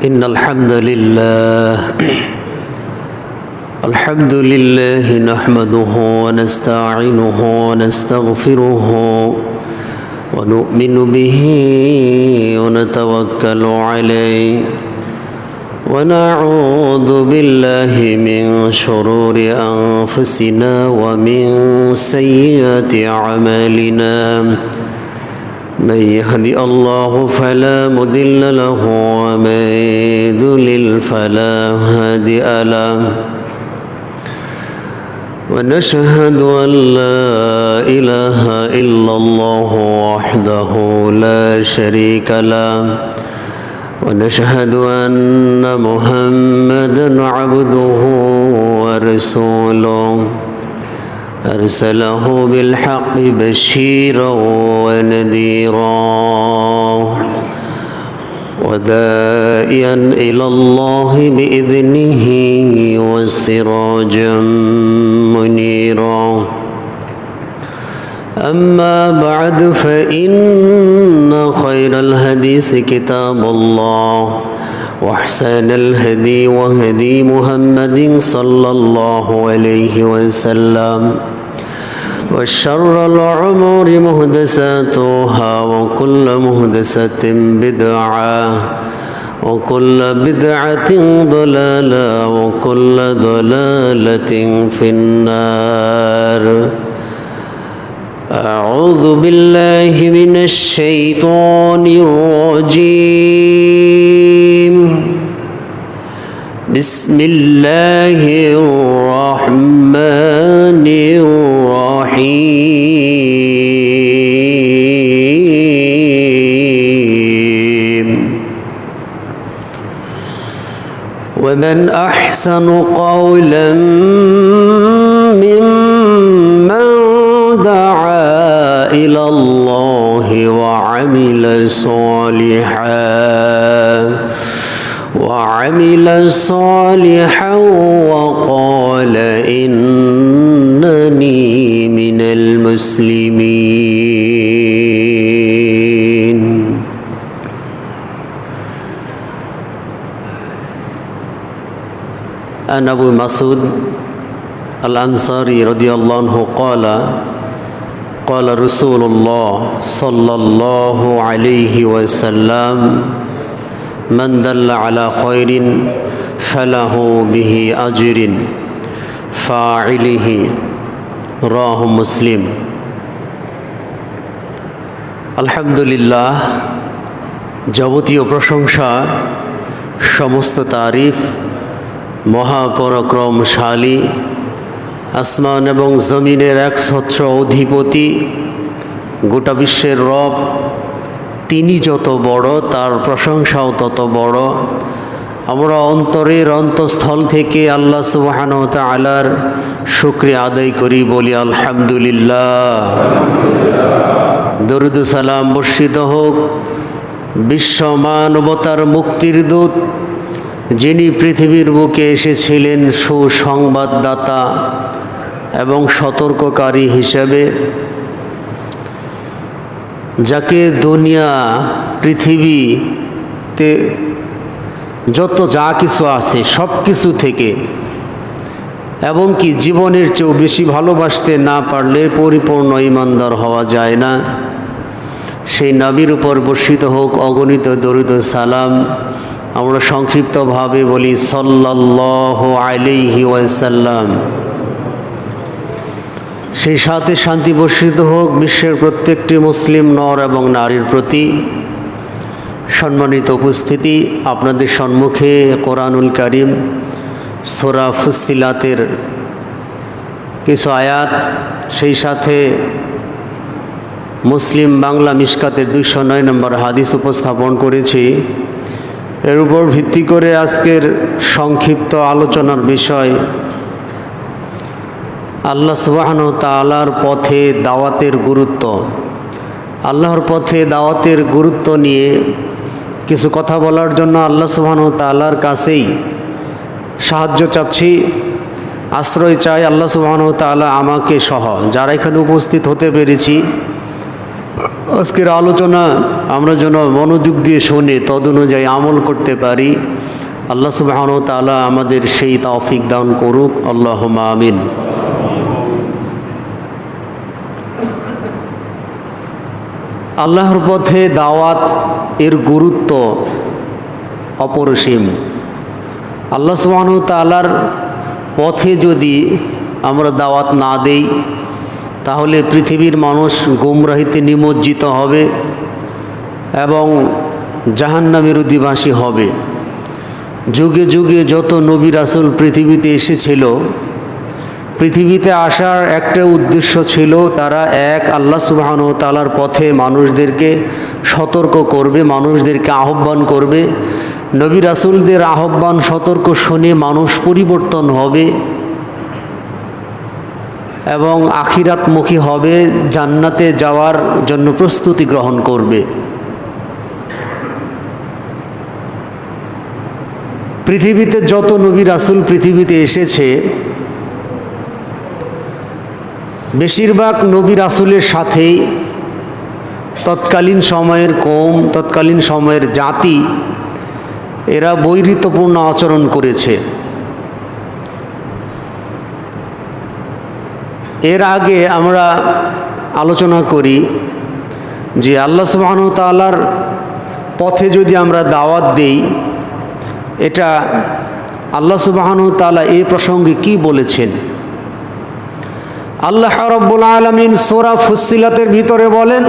إن الحمد لله نحمده ونستعينه ونستغفره ونؤمن به ونتوكل عليه ونعوذ بالله من شرور أنفسنا ومن سيئات أعمالنا من يهدي الله فلا مضل له ومن يضلل فلا هادي له ونشهد أن لا إله إلا الله وحده لا شريك له ونشهد أن محمدا عبده ورسوله أرسله بالحق بشيرا ونذيرا وداعيا إلى الله بإذنه وسراجا منيرا أما بعد فإن خير الحديث كتاب الله وأحسن الهدي وهدي محمد صلى الله عليه وسلم وشر الأمور محدثاتها وكل محدثة بدعة وكل بدعة ضلالة وكل ضلالة في النار أعوذ بالله من الشيطان الرجيم بسم الله الرحمن الرحيم ومن أحسن قولا ممن دعا إلى الله وعمل صالحا وقال إنني من المسلمين. عن أبي مسعود الأنصاري رضي الله عنه قال رسول الله صلى الله عليه وسلم من دل على خير فله به أجر فاعله رواه مسلم. আলহামদুলিল্লাহ, যাবতীয় প্রশংসা, সমস্ত তারিফ মহাপরাক্রমশালী, আসমান এবং জমিনের একছত্র অধিপতি, গোটা বিশ্বের রব, তিনি যত বড় তার প্রশংসাও তত বড়। আমরা অন্তরের অন্তঃস্থল থেকে আল্লাহ সুবহানাহু ওয়া তাআলার শুকরিয়া আদায় করি, বলি আলহামদুলিল্লাহ। দরুদ ও সালাম বর্ষিত হোক বিশ্ব মানবতার মুক্তির দূত, যিনি পৃথিবীর বুকে এসেছিলেন সুসংবাদদাতা এবং সতর্ককারী হিসেবে, যাকে দুনিয়া পৃথিবীতে যত যা কিছু আছে সব কিছু থেকে এবং কি জীবনের চেয়েও বেশি ভালোবাসতে না পারলে পরিপূর্ণ ঈমানদার হওয়া যায় না। সেই নবীর উপর বর্ষিত হোক অগণিত দরুদ ও সালাম। আমরা সংক্ষিপ্তভাবে বলি সাল্লাল্লাহু আলাইহি ওয়াসাল্লাম। সেই সাথে শান্তি বর্ষিত হোক বিশ্বের প্রত্যেকটি মুসলিম নর এবং নারীর প্রতি। সম্মানিত উপস্থিতি, আপনাদের সম্মুখে কোরআনুল কারীম সূরা ফুসসিলাতের কিছু আয়াত, সেই সাথে মুসলিম বাংলা মিশকাতের 209 নম্বর হাদিস উপস্থাপন করেছি। এর উপর ভিত্তি করে আজকের সংক্ষিপ্ত আলোচনার বিষয় আল্লাহ সুবহানাহু ওয়া তাআলার পথে দাওয়াতের গুরুত্ব। আল্লাহর পথে দাওয়াতের গুরুত্ব নিয়ে কিছু কথা বলার জন্য আল্লাহ সুবহানাহু ওয়া তাআলার কাছেই সাহায্য চাচ্ছি, আশ্রয় চাই। আল্লাহ সুবহানাহু ওয়া তাআলা আমাকে সহ যারা এখানে উপস্থিত হতে পেরেছি আজকের আলোচনা আমরা যেন মনোযোগ দিয়ে শুনে তদনুযায়ী আমল করতে পারি। আল্লাহ সুবহানাহু ওয়া তাআলা আমাদের সেই তৌফিক দান করুক, আল্লাহুম্মা আমিন। আল্লাহর পথে দাওয়াত এর গুরুত্ব অপরিসীম। আল্লাহ সুবহানাহু ওয়া তাআলার পথে যদি আমরা দাওয়াত না দেই তাহলে পৃথিবীর মানুষ গুমরাহিতে নিমজ্জিত হবে এবং জাহান্নামের অধিবাসী হবে। যুগে যুগে যত নবী রাসূল পৃথিবীতে এসেছিল, পৃথিবীতে আসার একটা উদ্দেশ্য ছিল, তারা এক আল্লাহ সুবহানাহু ওয়া তাআলার পথে মানুষদেরকে সতর্ক করবে, মানুষদেরকে আহ্বান করবে। নবী রাসূলদের আহ্বান সতর্ক শুনে মানুষ পরিবর্তন হবে এবং আখিরাতমুখী হবে, জান্নাতে যাওয়ার জন্য প্রস্তুতি গ্রহণ করবে। পৃথিবীতে যত নবী রাসূল পৃথিবীতে এসেছে, বেশিরভাগ নবী রাসূলের সাথেই তৎকালীন সময়ের কওম, তৎকালীন সময়ের জাতি এরা বৈরিতাপূর্ণ আচরণ করেছে। এর আগে আমরা আলোচনা করি যে আল্লাহ সুবহানাহু ওয়া তাআলার পথে যদি আমরা দাওয়াত দেই, এটা আল্লাহ সুবহানাহু ওয়া তাআলা এই প্রসঙ্গে কি বলেছেন। আল্লাহ রাব্বুল আলামিন সূরা ফুসসিলাতের ভিতরে বলেন,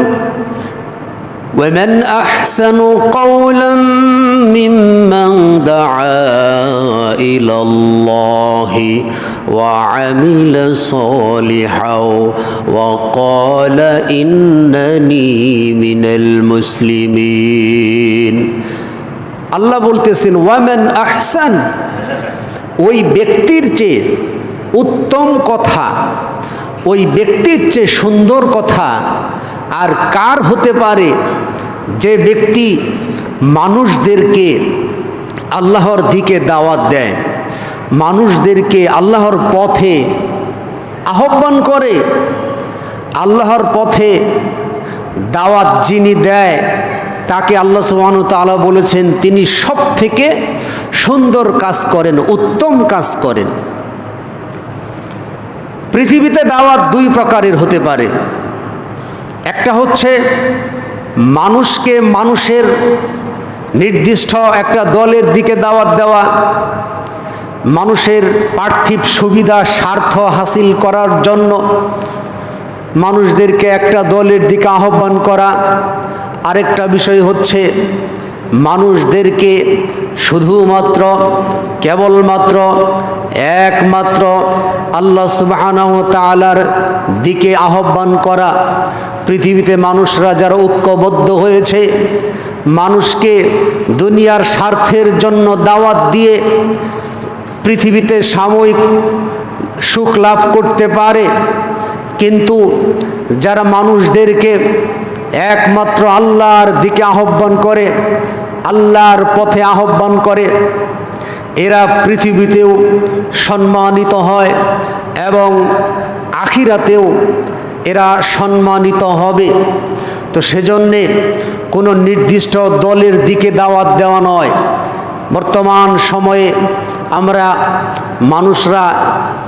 وَمَنْ أَحْسَنُ قَوْلًا مِّمَّنْ دَعَا إِلَى اللَّهِ وَعَمِلَ صَالِحًا وَقَالَ إِنَّنِي مِنَ الْمُسْلِمِينَ। আল্লাহ বলতেছেন ওয়ামান আহসান, ওই ব্যক্তির চেয়ে উত্তম কথা, ওই ব্যক্তির চেয়ে সুন্দর কথা আর কার হতে পারে, যে ব্যক্তি মানুষদেরকে আল্লাহর দিকে দাওয়াত দেয়, মানুষদেরকে আল্লাহর পথে আহ্বান করে। আল্লাহর পথে দাওয়াত যিনি দেয় তাকে আল্লাহ সুবহানাহু ওয়া তাআলা বলেছেন তিনি সব থেকে সুন্দর কাজ করেন, উত্তম কাজ করেন। পৃথিবীতে দাওয়াত দুই প্রকারের হতে পারে। একটা হচ্ছে মানুষকে মানুষের নির্দিষ্ট একটা দলের দিকে দাওয়াত দেওয়া, মানুষের পার্থিব সুবিধা স্বার্থ হাসিল করার জন্য মানুষদেরকে একটা দলের দিকে আহ্বান করা। আরেকটা বিষয় হচ্ছে মানুষদেরকে শুধুমাত্র কেবলমাত্র একমাত্র আল্লাহ সুবহানাহু ওয়া তাআলার দিকে আহ্বান করা। পৃথিবীতে মানুষরা যারা ঐক্যবদ্ধ হয়েছে, মানুষকে দুনিয়ার স্বার্থের জন্য দাওয়াত দিয়ে পৃথিবীতে সাময়িক সুখ লাভ করতে পারে, কিন্তু যারা মানুষদেরকে একমাত্র আল্লাহর দিকে আহ্বান করে, আল্লাহর পথে আহ্বান করে, এরা পৃথিবীতেও সম্মানিত হয় এবং আখিরাতেও এরা সম্মানিত হবে। তো সেজন্যে কোনো নির্দিষ্ট দলের দিকে দাওয়াত দেওয়া নয়। বর্তমান সময়ে আমরা মানুষরা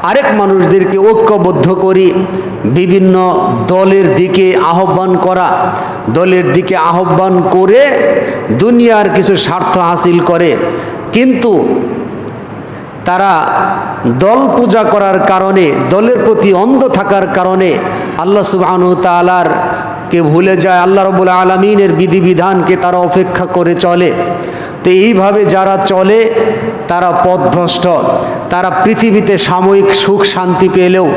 আরেক মানুষদেরকে ঐক্যবদ্ধ করি বিভিন্ন দলের দিকে আহ্বান করা, দলের দিকে আহ্বান করে দুনিয়ার কিছু স্বার্থ হাসিল করে, কিন্তু তারা দল পূজা করার কারণে, দলের প্রতি অন্ধ থাকার কারণে আল্লাহ সুবহানাহু ওয়া তাআলার কে ভুলে যায়, আল্লাহ রাব্বুল আলামিনের বিধিবিধানকে তারা অপেক্ষা করে চলে। তো এইভাবে যারা চলে তারা পথভ্রষ্ট। তারা পৃথিবীতে সাময়িক সুখ শান্তি পেলেও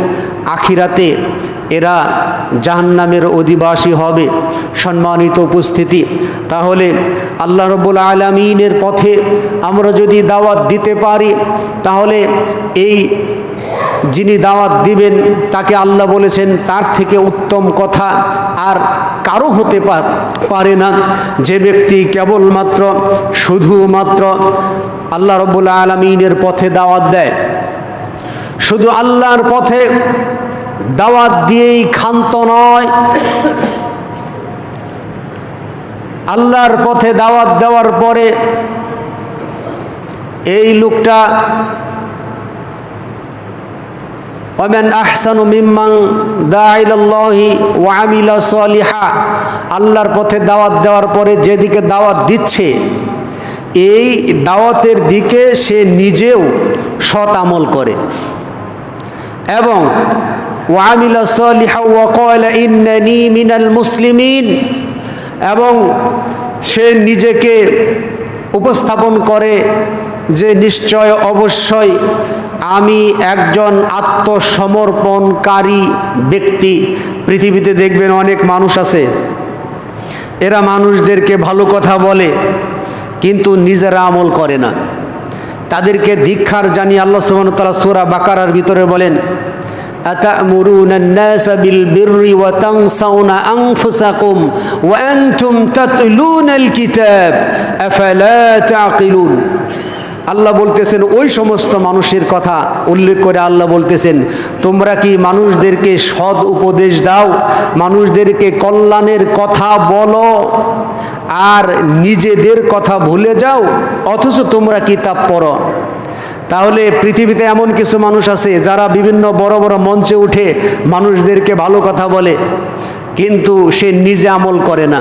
আখিরাতে এরা জাহান্নামের অধিবাসী হবে। সম্মানিত উপস্থিতি, তাহলে আল্লাহ রাব্বুল আলামিনের পথে আমরা যদি দাওয়াত দিতে পারি, তাহলে এই যিনি দাওয়াত দিবেন তাকে আল্লাহ বলেছেন তার থেকে উত্তম কথা আর কারো হতে পারে না। যে ব্যক্তি কেবলমাত্র শুধুমাত্র আল্লাহ রাব্বুল আলামিনের পথে দাওয়াত দেয়, শুধু আল্লাহর পথে দাওয়াত দিয়েই ক্ষান্ত নয়, আল্লাহর পথে দাওয়াত দেওয়ার পরে এই লোকটা ওয়ামান আহসানু মিম্মান দাআ ইলাল্লাহি ওয়া আমিলা সলিহা, আল্লাহর পথে দাওয়াত দেওয়ার পরে যেদিকে দাওয়াত দিচ্ছে এই দাওয়াতের দিকে সে নিজেও সৎ আমল করে এবং ওয়া আমিলা সলিহা ওয়া ক্বালা ইন্নানি মিনাল মুসলিমিন, এবং সে নিজেকে উপস্থাপন করে যে নিশ্চয় অবশ্যই আমি একজন আত্মসমর্পণকারী ব্যক্তি। পৃথিবীতে দেখবেন অনেক মানুষ আছে, এরা মানুষদেরকে ভালো কথা বলে কিন্তু নিজেরা আমল করে না। তাদেরকে ধিক্কার জানিয়ে আল্লাহ সুবহানাহু ওয়া তাআলা সূরা বাকারার ভিতরে বলেন, আতা'মুরুনা আন-নাসা বিল বিররি ওয়া তানসাউনা আনফুসাকুম ওয়া আনতুম তাতলুনাল কিতাব আফালা তা'কিলুন। আল্লাহ বলতেছেন ওই সমস্ত মানুষের কথা উল্লেখ করে আল্লাহ বলতেছেন, তোমরা কি মানুষদেরকে সৎ উপদেশ দাও, মানুষদেরকে কল্যাণের কথা বলো আর নিজেদের কথা ভুলে যাও, অথচ তোমরা কিতাব পড়ো। তাহলে পৃথিবীতে এমন কিছু মানুষ আছে যারা বিভিন্ন বড় বড় মঞ্চে উঠে মানুষদেরকে ভালো কথা বলে, কিন্তু সে নিজে আমল করে না,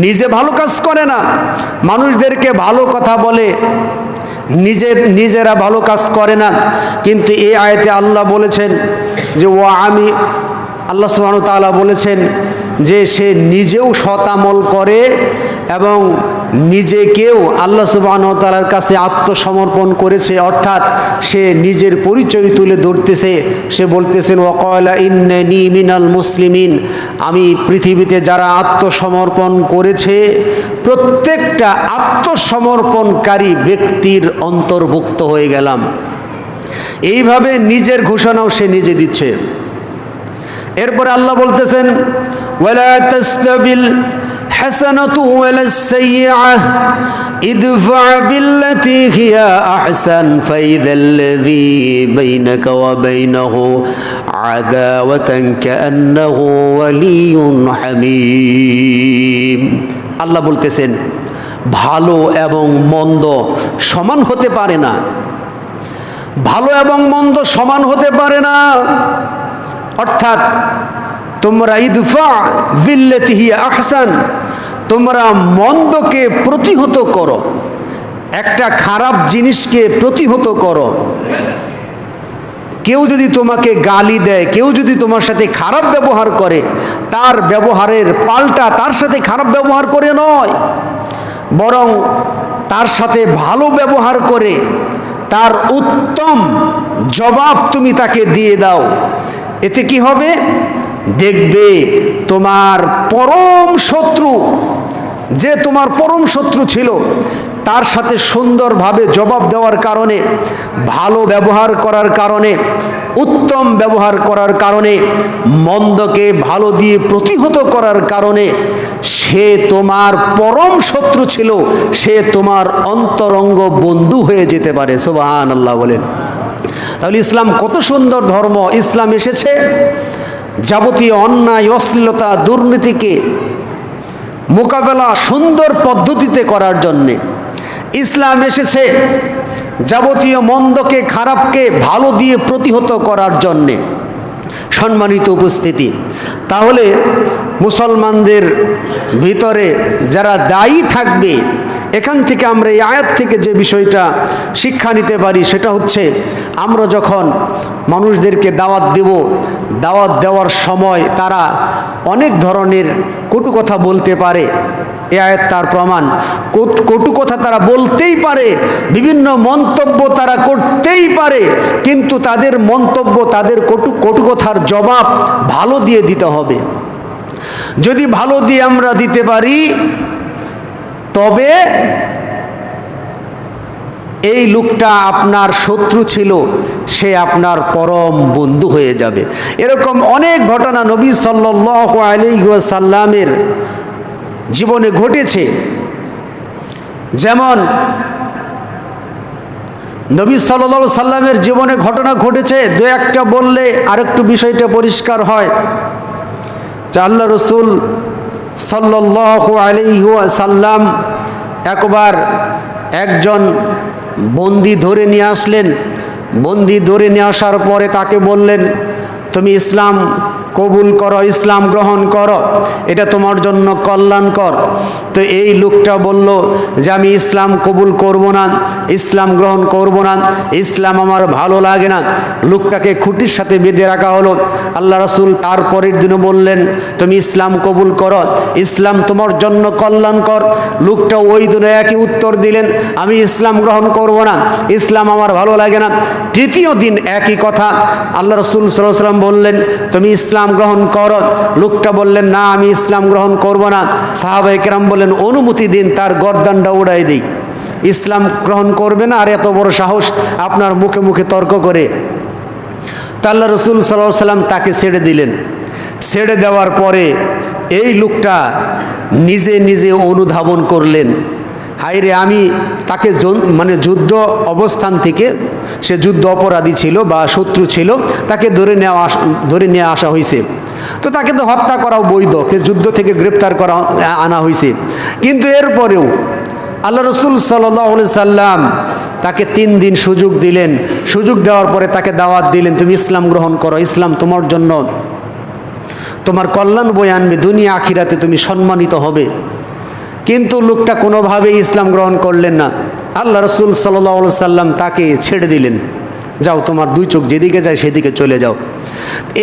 নিজে ভালো কাজ করে না। মানুষদেরকে ভালো কথা বলে, নিজেরা ভালো কাজ করে না। কিন্তু এই আয়াতে আল্লাহ বলেছেন যে আল্লাহ সুবহানাহু ওয়া তাআলা বলেছেন যে সে নিজেও সৎ আমল করে এবং নিজেকেও আল্লাহ সুবহানাহু ওয়া তাআলার কাছে আত্মসমর্পণ করেছে, অর্থাৎ সে নিজের পরিচয় তুলে ধরতেছে। সে বলতেছেন ওয়া ক্বালা ইন্নানি মিনাল মুসলিমিন, আমি পৃথিবীতে যারা আত্মসমর্পণ করেছে প্রত্যেকটা আত্মসমর্পণকারী ব্যক্তির অন্তর্ভুক্ত হয়ে গেলাম। এইভাবে নিজের ঘোষণাও সে নিজে দিচ্ছে। এরপরে আল্লাহ বলতেছেন ওয়ালা তাস্তাবিল হাসানাতু ওয়ালাস সাইয়্যাহ ইদফা বিল্লাতী হিয়া আহসান ফাইযাল্লাযী বাইনাকা ওয়া বাইনাহু আদাওয়াতান কাআন্নাহু ওয়ালিয়্যুন হামীম। আল্লাহ বলতেছেন ভালো এবং মন্দ সমান হতে পারে না, ভালো এবং মন্দ সমান হতে পারে না। অর্থাৎ তোমরা ইদফা বিল্লাতী হিয়া আহসান, তোমরা মন্দকে প্রতিহত করো, একটা খারাপ জিনিসকে প্রতিহত করো। কেউ যদি তোমাকে গালি দেয়, কেউ যদি তোমার সাথে খারাপ ব্যবহার করে, তার ব্যবহারের পাল্টা তার সাথে খারাপ ব্যবহার করে নয়, বরং তার সাথে ভালো ব্যবহার করে তার উত্তম জবাব তুমি তাকে দিয়ে দাও। এতে কি হবে? দেখবে তোমার পরম শত্রু, যে তোমার পরম শত্রু ছিল, তার সাথে সুন্দরভাবে জবাব দেওয়ার কারণে, ভালো ব্যবহার করার কারণে, উত্তম ব্যবহার করার কারণে, মন্দকে ভালো দিয়ে প্রতিহত করার কারণে সে তোমার পরম শত্রু ছিল, সে তোমার অন্তরঙ্গ বন্ধু হয়ে যেতে পারে। সুবহানাল্লাহ বলেন। তাহলে ইসলাম কত সুন্দর ধর্ম। ইসলাম এসেছে যাবতীয় অন্যায়, অশ্লীলতা, দুর্নীতিকে মোকাবেলা সুন্দর পদ্ধতিতে করার জন্যে। ইসলাম এসেছে যাবতীয় মন্দকে, খারাপকে ভালো দিয়ে প্রতিহত করার জন্যে। সম্মানিত উপস্থিতি, তাহলে মুসলমানদের ভিতরে যারা দায়ী থাকবে, এখান থেকে আমরা এই আয়াত থেকে যে বিষয়টা শিক্ষা নিতে পারি সেটা হচ্ছে, আমরা যখন মানুষদেরকে দাওয়াত দেব, দাওয়াত দেওয়ার সময় তারা অনেক ধরনের কটু কথা বলতে পারে। এই আয়াত তার প্রমাণ। কটু কথা তারা বলতেই পারে, বিভিন্ন মন্তব্য তারা করতেই পারে, কিন্তু তাদের মন্তব্য, তাদের কটু কথার জবাব ভালো দিয়ে দিতে হবে। যদি ভালো দিয়ে আমরা দিতে পারি, তবে এই লোকটা আপনার শত্রু ছিল, সে আপনার পরম বন্ধু হয়ে যাবে। এরকম অনেক ঘটনা নবী সাল্লাল্লাহু আলাইহি ওয়াসাল্লামের জীবনে ঘটেছে। যেমন নবী সাল্লাল্লাহু আলাইহি সাল্লামের জীবনে ঘটনা ঘটেছে, দু একটা বললে আরেকটু বিষয়টা পরিষ্কার হয়। যে আল্লাহ রসুল সাল্লাল্লাহু আলাইহি ওয়াসাল্লাম একবার একজন বন্দী ধরে নিয়ে আসলেন। বন্দী ধরে নিয়ে আসার পরে তাকে বললেন, তুমি ইসলাম কবুল করো, ইসলাম গ্রহণ করো, এটা তোমার জন্য কল্যাণকর। তো এই লোকটা বলল যে আমি ইসলাম কবুল করব না, ইসলাম গ্রহণ করব না, ইসলাম আমার ভালো লাগে না। লোকটাকে খুঁটির সাথে বেঁধে রাখা হলো। আল্লাহ রাসূল তার পরের দিনে বললেন, তুমি ইসলাম কবুল করো, ইসলাম তোমার জন্য কল্যাণকর। লোকটা ওই দিনে একই উত্তর দিলেন, আমি ইসলাম গ্রহণ করব না, ইসলাম আমার ভালো লাগে না। তৃতীয় দিন একই কথা। আল্লাহ রাসূল সাল্লাল্লাহু আলাইহি ওয়াসাল্লাম বললেন, তুমি ইসলাম গ্রহণ করো। লোকটা বললেন, না আমি ইসলাম গ্রহণ করব না। সাহাবায়ে কেরাম বললেন, অনুমতি দিন, তার গর্দানটা উড়াই দিই। ইসলাম গ্রহণ করবে না, আর এত বড় সাহস আপনার মুখে মুখে তর্ক করে। তা আল্লাহ রাসূল সাল্লাল্লাহু আলাইহি ওয়াসাল্লাম তাকে ছেড়ে দিলেন। ছেড়ে দেওয়ার পরে এই লোকটা নিজে নিজে অনুধাবন করলেন, হায়রে আমি তাকে মানে যুদ্ধ অবস্থান থেকে, সে যুদ্ধ অপরাধী ছিল বা শত্রু ছিল, তাকে ধরে নিয়ে আসা হয়েছে। তো তাকে তো হত্যা করাও বৈধ, যুদ্ধ থেকে গ্রেপ্তার করা আনা হয়েছে। কিন্তু এরপরেও আল্লাহ রাসূল সাল্লাল্লাহু আলাইহি সাল্লাম তাকে 3 দিন সুযোগ দিলেন। সুযোগ দেওয়ার পরে তাকে দাওয়াত দিলেন, তুমি ইসলাম গ্রহণ করো, ইসলাম তোমার জন্য তোমার কল্যাণ বয়ে আনবে, দুনিয়া আখিরাতে তুমি সম্মানিত হবে। কিন্তু লোকটা কোনোভাবেই ইসলাম গ্রহণ করলেন না। আল্লাহ রাসূল সাল্লাল্লাহু আলাইহি সাল্লাম তাকে ছেড়ে দিলেন, যাও তোমার 2 চোখ যেদিকে যায় সেদিকে চলে যাও।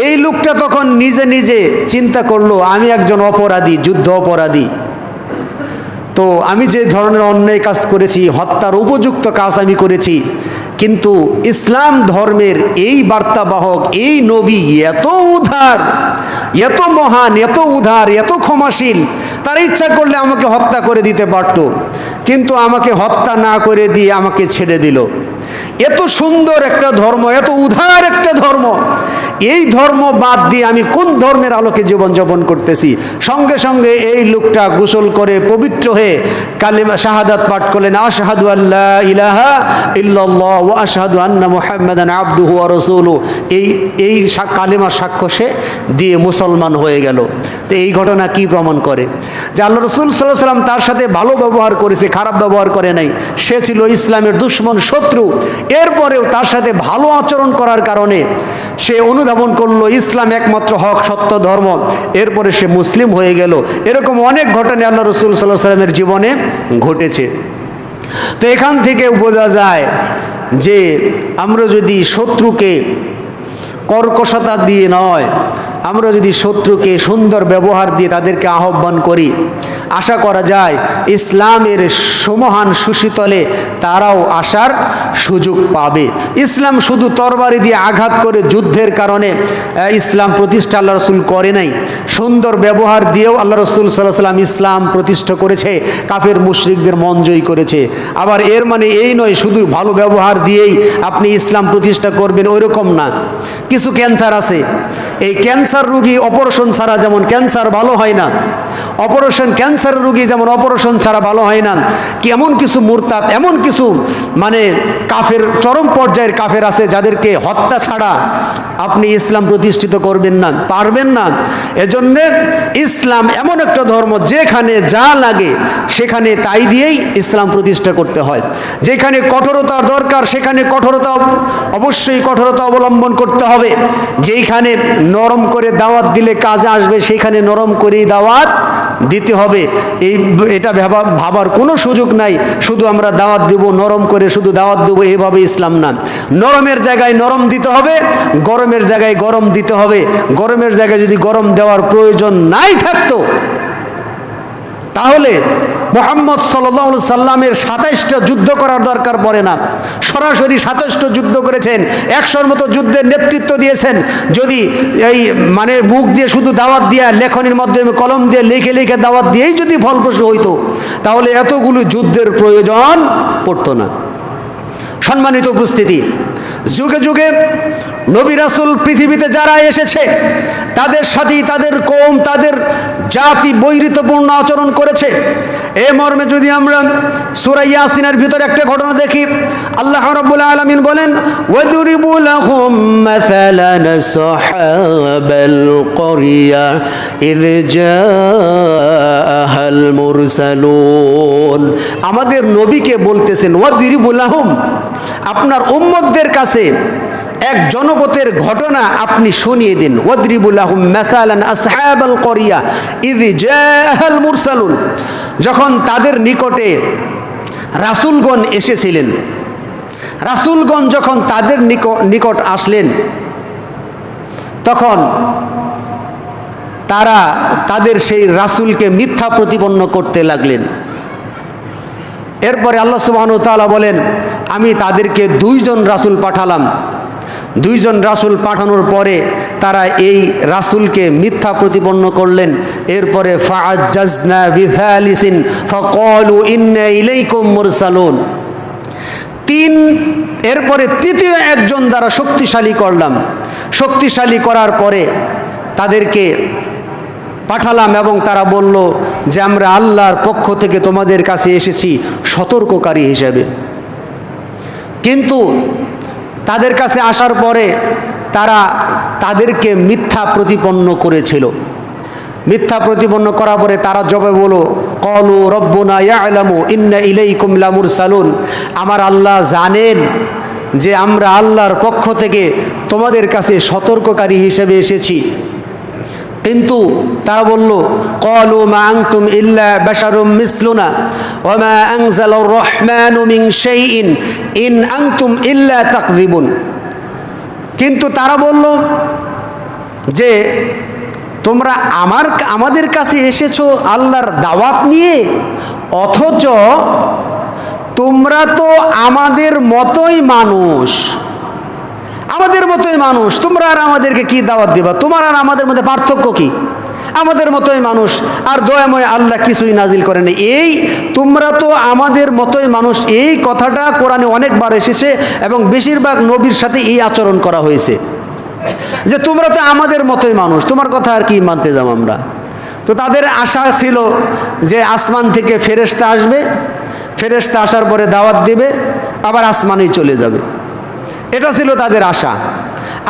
এই লোকটা তখন নিজে নিজে চিন্তা করলো, আমি একজন অপরাধী, যুদ্ধ অপরাধী, তো আমি যে ধরনের অন্যায় কাজ করেছি, হত্যার উপযুক্ত কাজ আমি করেছি, কিন্তু ইসলাম ধর্মের এই বার্তাবাহক এই নবী এত উদার, এত মহান, এত উদার, এত ক্ষমাশীল, তার ইচ্ছা করলে আমাকে হত্যা করে দিতে পারত, কিন্তু আমাকে হত্যা না করে দিয়ে আমাকে ছেড়ে দিল। এত সুন্দর একটা ধর্ম, এত উদার একটা ধর্ম, এই ধর্ম বাদ দিয়ে আমি কোন ধর্মের আলোকে জীবনযাপন করতেছি। সঙ্গে সঙ্গে এই লোকটা গোসল করে পবিত্র হয়ে কালিমা শাহাদাত পাঠ করলেন, আশহাদু আল্লা ইলাহা ইল্লাল্লাহ ওয়া আশহাদু আন্না মুহাম্মাদান আবদুহু ওয়া রাসূলুহু। এই কালিমার সাক্ষ্য সে দিয়ে মুসলমান হয়ে গেল। তো এই ঘটনা কি প্রমাণ করে? যে আল্লাহ রাসূল সাল্লাল্লাহু আলাইহি ওয়াসাল্লাম তার সাথে ভালো ব্যবহার করেছে, খারাপ ব্যবহার করে নাই। সে ছিল ইসলামের দুশমন, শত্রু, এরপরেও তার সাথে ভালো আচরণ করার কারণে সে অনুধাবন করলো ইসলাম একমাত্র হক সত্য ধর্ম, এরপরে সে মুসলিম হয়ে গেল। এরকম অনেক ঘটনা আল্লাহ রাসূল সাল্লাল্লাহু আলাইহি ওয়াসাল্লামের জীবনে ঘটেছে। তো এখান থেকে বোঝা যায় যে আমরা যদি শত্রুকে কর্কশতা দিয়ে নয়, আমরা যদি শত্রুকে সুন্দর ব্যবহার দিয়ে তাদেরকে আহ্বান করি, আশা করা যায় ইসলামের সমহান সুশীতলে তারাও আসার সুযোগ পাবে। ইসলাম শুধু তরবারি দিয়ে আঘাত করে যুদ্ধের কারণে ইসলাম প্রতিষ্ঠা আল্লাহ রসুল করে নাই, সুন্দর ব্যবহার দিয়েও আল্লাহ রসুল সাল্লাল্লাহু আলাইহি ওয়াসাল্লাম ইসলাম প্রতিষ্ঠা করেছে, কাফের মুশরিকদের মন জয় করেছে। আবার এর মানে এই নয় শুধু ভালো ব্যবহার দিয়েই আপনি ইসলাম প্রতিষ্ঠা করবেন, ওইরকম না। কিছু ক্যান্সার আছে, এই ক্যান্সার রোগী অপারেশন ছাড়া যেমন ক্যান্সার ভালো হয় না, ক্যান্সার রোগী যেমন অপারেশন ছাড়া ভালো হয় না, কি এমন কিছু মুরতাদ, এমন কিছু মানে কাফের, চরম পর্যায়ের কাফের আছে যাদেরকে হত্যা ছাড়া আপনি ইসলাম প্রতিষ্ঠিত করবেন না, পারবেন না। এজন্য ইসলাম এমন একটা ধর্ম যেখানে যা লাগে সেখানে তাই দিয়েই ইসলাম প্রতিষ্ঠা করতে হয়। যেখানে কঠোরতার দরকার সেখানে অবশ্যই কঠোরতা অবলম্বন করতে হবে। যেখানে নরম করে দাওয়াত দিলে কাজে আসবে সেখানে নরম করেই দাওয়াত দিতে হবে। এটা ভাবার কোনো সুযোগ নাই শুধু আমরা দাওয়াত দেব, নরম করে শুধু দাওয়াত দেবো, এভাবে ইসলাম না। নরমের জায়গায় নরম দিতে হবে, গরমের জায়গায় গরম দিতে হবে। গরমের জায়গায় যদি গরম দেওয়ার প্রয়োজন নাই থাকতো তাহলে মুহাম্মদ সাল্লাল্লাহু আলাইহি সাল্লামের 27টা যুদ্ধ করার দরকার পড়ে না। সরাসরি 27টা যুদ্ধ করেছেন, 100-র মতো যুদ্ধের নেতৃত্ব দিয়েছেন। যদি এই মানে মুখ দিয়ে শুধু দাওয়াত দিয়া, লেখনের মাধ্যমে কলম দিয়ে লিখে লিখে দাওয়াত দিয়েই যদি ফলপ্রসূ হইতো তাহলে এতগুলো যুদ্ধের প্রয়োজন পড়তো না। সম্মানিত উপস্থিতি, যুগে যুগে নবী রাসূল পৃথিবীতে যারা এসেছে তাদের সাথে তাদের কওম, তাদের জাতি বৈরিতাপূর্ণ আচরণ করেছে। এই মর্মে যদি আমরা সূরা ইয়াসিনের ভিতরে একটা ঘটনা দেখি, আল্লাহ রাব্বুল আলামিন বলেন, ওয়াদরিবু লাহুম মাসালান আসহাবাল ক্বরিয়া ইয জাআহাল মুরসালুন। আমাদের নবীকে বলতেছেন, ওয়াদরিবু লাহুম, আপনার উম্মতদের কাছে এক জনপদের ঘটনা আপনি শুনিয়ে দিন। ওয়াদরিবু লাহুম মাসালান আসহাবাল ক্বরিয়া ইয জাআহাল মুরসালুন, যখন তাদের নিকটে রাসূলগণ এসেছিলেন, রাসূলগণ যখন তাদের নিকট আসলেন, তখন তারা তাদের সেই রাসূলকে মিথ্যা প্রতিপন্ন করতে লাগলেন। এরপরে আল্লাহ সুবহানাহু ওয়া তাআলা বলেন, আমি তাদেরকে 2 জন রাসূল পাঠালাম। 2 জন রাসূল পাঠানোর পরে তারা এই রাসূলকে মিথ্যা প্রতিপন্ন করলেন। এরপরে ফাআজ্জাজনা বিসালিসিন ফাকালু ইন্না ইলাইকুম মুরসালুন, এরপরে তৃতীয় একজন দ্বারা শক্তিশালী করলাম। শক্তিশালী করার পরে তাদেরকে পাঠালাম এবং তারা বলল যে আমরা আল্লাহর পক্ষ থেকে তোমাদের কাছে এসেছি সতর্ককারী হিসেবে। কিন্তু তাদের কাছে আসার পরে তারা তাদেরকে মিথ্যা প্রতিপন্ন করেছিল। মিথ্যা প্রতিপন্ন করার পরে তারা জবাবে বলো, ক্বালু রব্বুনা ইয়ালামু ইন্না ইলাইকুম লামুরসালুন, আমার আল্লাহ জানেন যে আমরা আল্লাহর পক্ষ থেকে তোমাদের কাছে সতর্ককারী হিসেবে এসেছি। কিন্তু তারা বলল, ক্বালু মা আনতুম ইল্লা বাশারুম মিসলুনা ওয়া মা আনজালার রহমানু মিন শাইইন ইন আনতুম ইল্লা তাকযিবুন। কিন্তু তারা বলল যে তোমরা আমাদের কাছে এসেছো আল্লাহর দাওয়াত নিয়ে, অথচ তোমরা তো আমাদের মতোই মানুষ, আমাদের মতোই মানুষ, তোমরা আর আমাদেরকে কি দাওয়াত দিবা? তোমার আর আমাদের মধ্যে পার্থক্য কি? আমাদের মতোই মানুষ, আর দয়াময় আল্লাহ কিছুই নাজিল করেনি। এই তোমরা তো আমাদের মতোই মানুষ, এই কথাটা কোরআনে অনেকবার এসেছে এবং বেশিরভাগ নবীর সাথে এই আচরণ করা হয়েছে যে তোমরা তো আমাদের মতোই মানুষ, তোমার কথা আর কি মানতে যাব আমরা। তো তাদের আশা ছিল যে আসমান থেকে ফেরেশতা আসবে, ফেরেশতা আসার পরে দাওয়াত দিবে, আবার আসমানেই চলে যাবে। এটা ছিল তাদের আশা।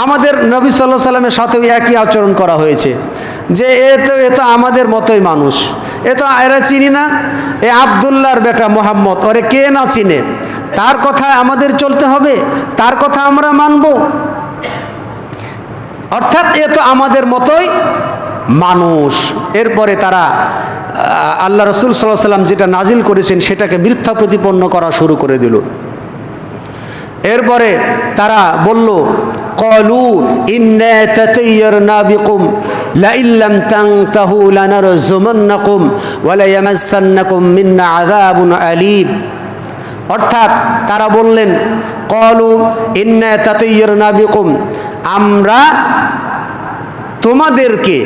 আমাদের নবী সাল্লাল্লাহু আলাইহি সাল্লামের সাথেও একই আচরণ করা হয়েছে যে এ তো আমাদের মতোই মানুষ, এরা চিনি না, এ আব্দুল্লাহর বেটা মোহাম্মদ, ওরে কে না চিনে, তার কথা আমাদের চলতে হবে, তার কথা আমরা মানব। অর্থাৎ এ তো আমাদের মতোই মানুষ। এরপরে তারা আল্লাহ রাসূল সাল্লাল্লাহু আলাইহি সাল্লাম যেটা নাজিল করেছেন সেটাকে মিথ্যা প্রতিপন্ন করা শুরু করে দিল। এরপরে তারা বলল, ক্বালু ইন্না তাতায়্যারনা বিকুম লা ইল্লাম তানতাহু লানারজুমান্নাকুম ওয়া লা ইয়ামাসসান্নাকুম মিন্না আযাবুন আলীম। অর্থাৎ তারা বললেন, ক্বালু ইন্না তাতায়্যারনা বিকুম, আমরা তোমাদেরকে,